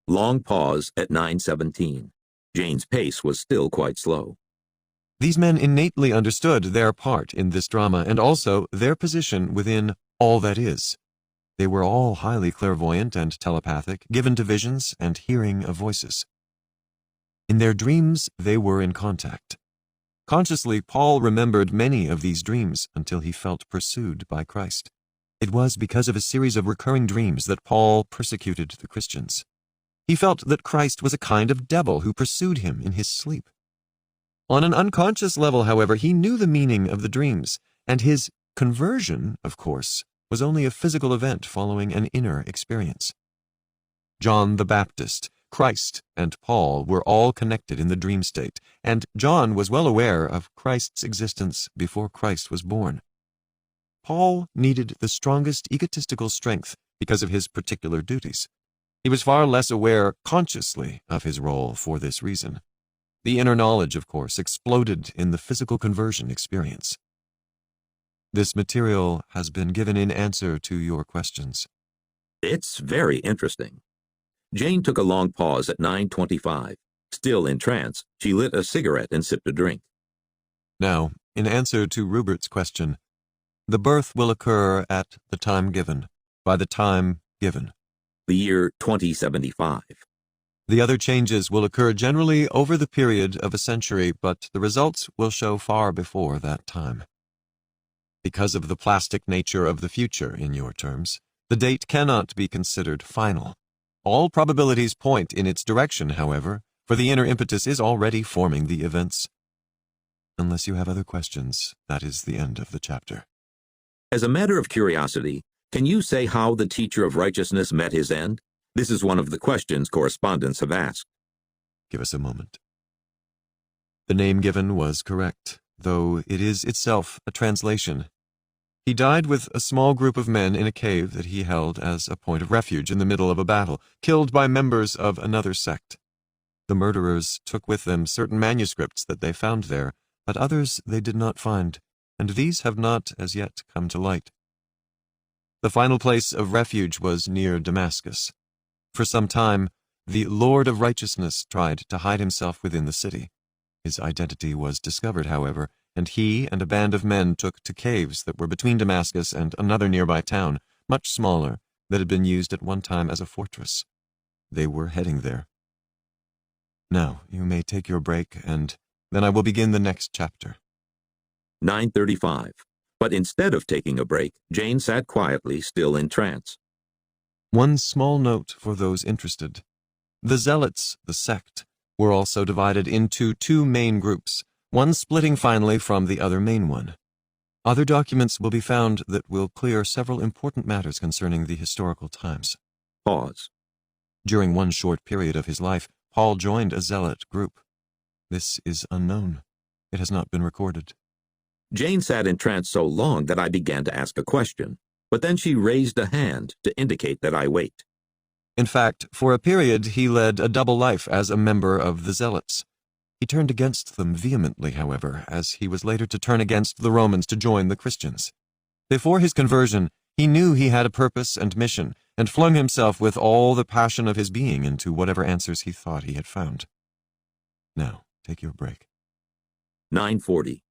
B: Long pause at 9:17. Jane's pace was still quite slow.
A: These men innately understood their part in this drama and also their position within all that is. They were all highly clairvoyant and telepathic, given to visions and hearing of voices. In their dreams, they were in contact. Consciously, Paul remembered many of these dreams until he felt pursued by Christ. It was because of a series of recurring dreams that Paul persecuted the Christians. He felt that Christ was a kind of devil who pursued him in his sleep. On an unconscious level, however, he knew the meaning of the dreams, and his conversion, of course, was only a physical event following an inner experience. John the Baptist, Christ, and Paul were all connected in the dream state, and John was well aware of Christ's existence before Christ was born. Paul needed the strongest egotistical strength because of his particular duties. He was far less aware consciously of his role for this reason. The inner knowledge, of course, exploded in the physical conversion experience. This material has been given in answer to your questions.
B: It's very interesting. Jane took a long pause at 9:25. Still in trance, she lit a cigarette and sipped a drink.
A: Now, in answer to Rupert's question, the birth will occur at the time given, by the time given.
B: The year 2075.
A: The other changes will occur generally over the period of a century, but the results will show far before that time. Because of the plastic nature of the future, in your terms, the date cannot be considered final. All probabilities point in its direction, however, for the inner impetus is already forming the events. Unless you have other questions, that is the end of the chapter.
B: As a matter of curiosity, can you say how the teacher of righteousness met his end? This is one of the questions correspondents have asked.
A: Give us a moment. The name given was correct, though it is itself a translation. He died with a small group of men in a cave that he held as a point of refuge in the middle of a battle, killed by members of another sect. The murderers took with them certain manuscripts that they found there, but others they did not find, and these have not as yet come to light. The final place of refuge was near Damascus. For some time, the Lord of Righteousness tried to hide himself within the city. His identity was discovered, however, and he and a band of men took to caves that were between Damascus and another nearby town, much smaller, that had been used at one time as a fortress. They were heading there. Now, you may take your break, and then I will begin the next chapter.
B: 9:35. But instead of taking a break, Jane sat quietly, still in trance.
A: One small note for those interested. The Zealots, the sect, were also divided into two main groups, one splitting finally from the other main one. Other documents will be found that will clear several important matters concerning the historical times.
B: Pause.
A: During one short period of his life, Paul joined a zealot group. This is unknown. It has not been recorded.
B: Jane sat in trance so long that I began to ask a question, but then she raised a hand to indicate that I wait.
A: In fact, for a period he led a double life as a member of the Zealots. He turned against them vehemently, however, as he was later to turn against the Romans to join the Christians. Before his conversion, he knew he had a purpose and mission, and flung himself with all the passion of his being into whatever answers he thought he had found. Now, take your break.
B: 9:40.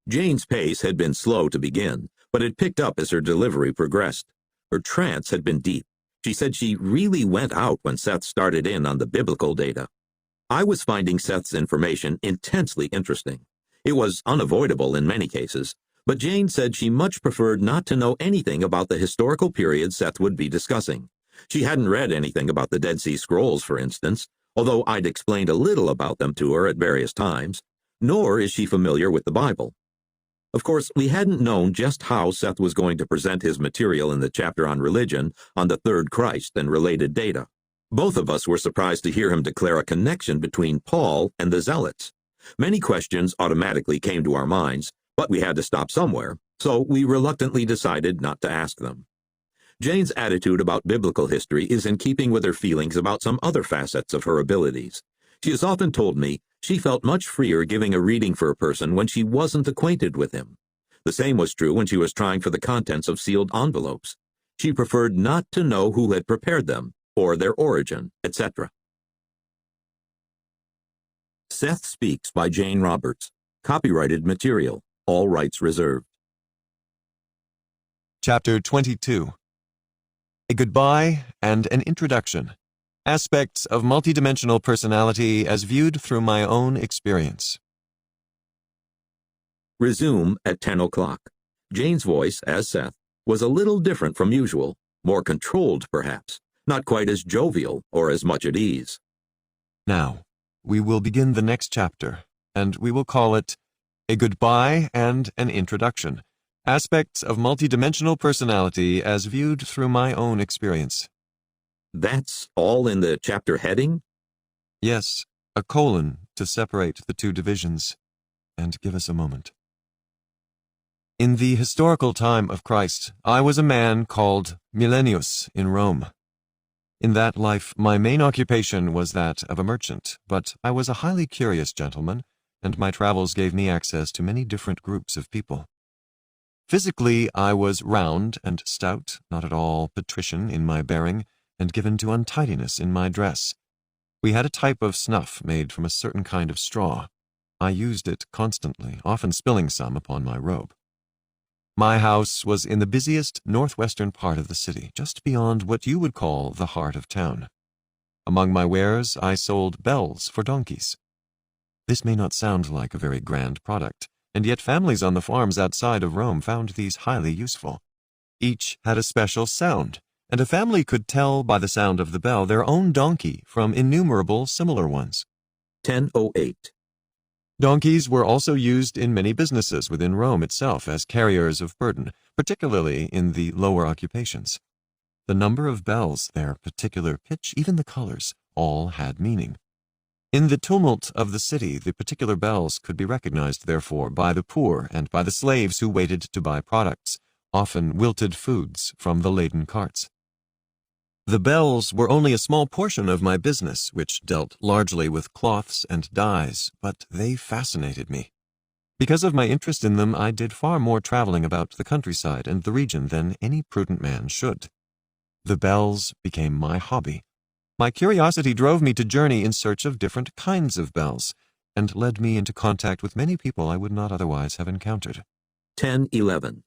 B: Jane's pace had been slow to begin, but it picked up as her delivery progressed. Her trance had been deep. She said she really went out when Seth started in on the biblical data. I was finding Seth's information intensely interesting. It was unavoidable in many cases, but Jane said she much preferred not to know anything about the historical period Seth would be discussing. She hadn't read anything about the Dead Sea Scrolls, for instance, although I'd explained a little about them to her at various times, nor is she familiar with the Bible. Of course, we hadn't known just how Seth was going to present his material in the chapter on religion, on the third Christ and related data. Both of us were surprised to hear him declare a connection between Paul and the Zealots. Many questions automatically came to our minds, but we had to stop somewhere, so we reluctantly decided not to ask them. Jane's attitude about biblical history is in keeping with her feelings about some other facets of her abilities. She has often told me she felt much freer giving a reading for a person when she wasn't acquainted with him. The same was true when she was trying for the contents of sealed envelopes. She preferred not to know who had prepared them, or their origin, etc. Seth Speaks by Jane Roberts. Copyrighted material. All rights reserved.
A: Chapter 22. A Goodbye and an Introduction. Aspects of Multidimensional Personality as Viewed Through My Own Experience.
B: Resume at 10 o'clock. Jane's voice, as Seth, was a little different from usual, more controlled perhaps, not quite as jovial or as much at ease.
A: Now, we will begin the next chapter. and we will call it a goodbye and an introduction. Aspects of multidimensional personality as viewed through my own experience.
B: That's all in the chapter heading?
A: Yes, a colon to separate the two divisions. And give us a moment. In the historical time of Christ, I was a man called Millennius in Rome. In that life, my main occupation was that of a merchant, but I was a highly curious gentleman, and my travels gave me access to many different groups of people. Physically, I was round and stout, not at all patrician in my bearing, and given to untidiness in my dress. We had a type of snuff made from a certain kind of straw. I used it constantly, often spilling some upon my robe. My house was in the busiest northwestern part of the city, just beyond what you would call the heart of town. Among my wares, I sold bells for donkeys. This may not sound like a very grand product, and yet families on the farms outside of Rome found these highly useful. Each had a special sound, and a family could tell by the sound of the bell their own donkey from innumerable similar ones.
B: 1008.
A: Donkeys were also used in many businesses within Rome itself as carriers of burden, particularly in the lower occupations. The number of bells, their particular pitch, even the colors, all had meaning. In the tumult of the city, the particular bells could be recognized, therefore, by the poor and by the slaves who waited to buy products, often wilted foods from the laden carts. The bells were only a small portion of my business, which dealt largely with cloths and dyes, but they fascinated me. Because of my interest in them, I did far more traveling about the countryside and the region than any prudent man should. The bells became my hobby. My curiosity drove me to journey in search of different kinds of bells, and led me into contact with many people I would not otherwise have encountered.
B: 1011.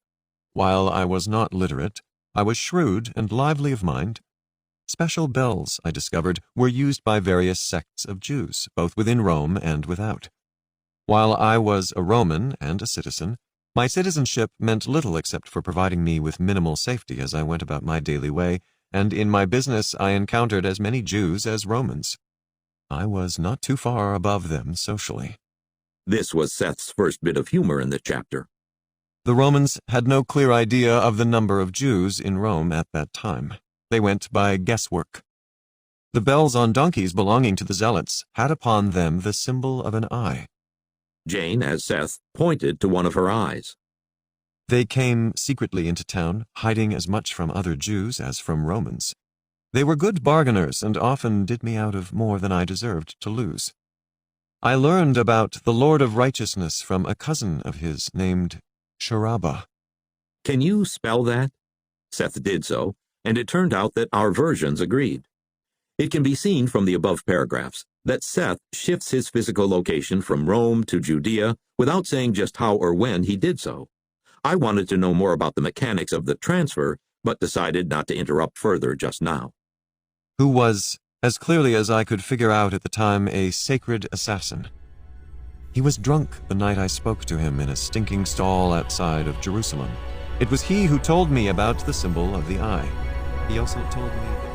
A: While I was not literate, I was shrewd and lively of mind. Special bells, I discovered, were used by various sects of Jews, both within Rome and without. While I was a Roman and a citizen, my citizenship meant little except for providing me with minimal safety as I went about my daily way, and in my business I encountered as many Jews as Romans. I was not too far above them socially.
B: This was Seth's first bit of humor in the chapter.
A: The Romans had no clear idea of the number of Jews in Rome at that time. They went by guesswork. The bells on donkeys belonging to the zealots had upon them the symbol of an eye.
B: Jane, as Seth, pointed to one of her eyes.
A: They came secretly into town, hiding as much from other Jews as from Romans. They were good bargainers and often did me out of more than I deserved to lose. I learned about the Lord of Righteousness from a cousin of his named Sharaba.
B: Can you spell that? Seth did so, and it turned out that our versions agreed. It can be seen from the above paragraphs that Seth shifts his physical location from Rome to Judea without saying just how or when he did so. I wanted to know more about the mechanics of the transfer, but decided not to interrupt further just now.
A: Who was, as clearly as I could figure out at the time, a sacred assassin. He was drunk the night I spoke to him in a stinking stall outside of Jerusalem. It was he who told me about the symbol of the eye. He also told me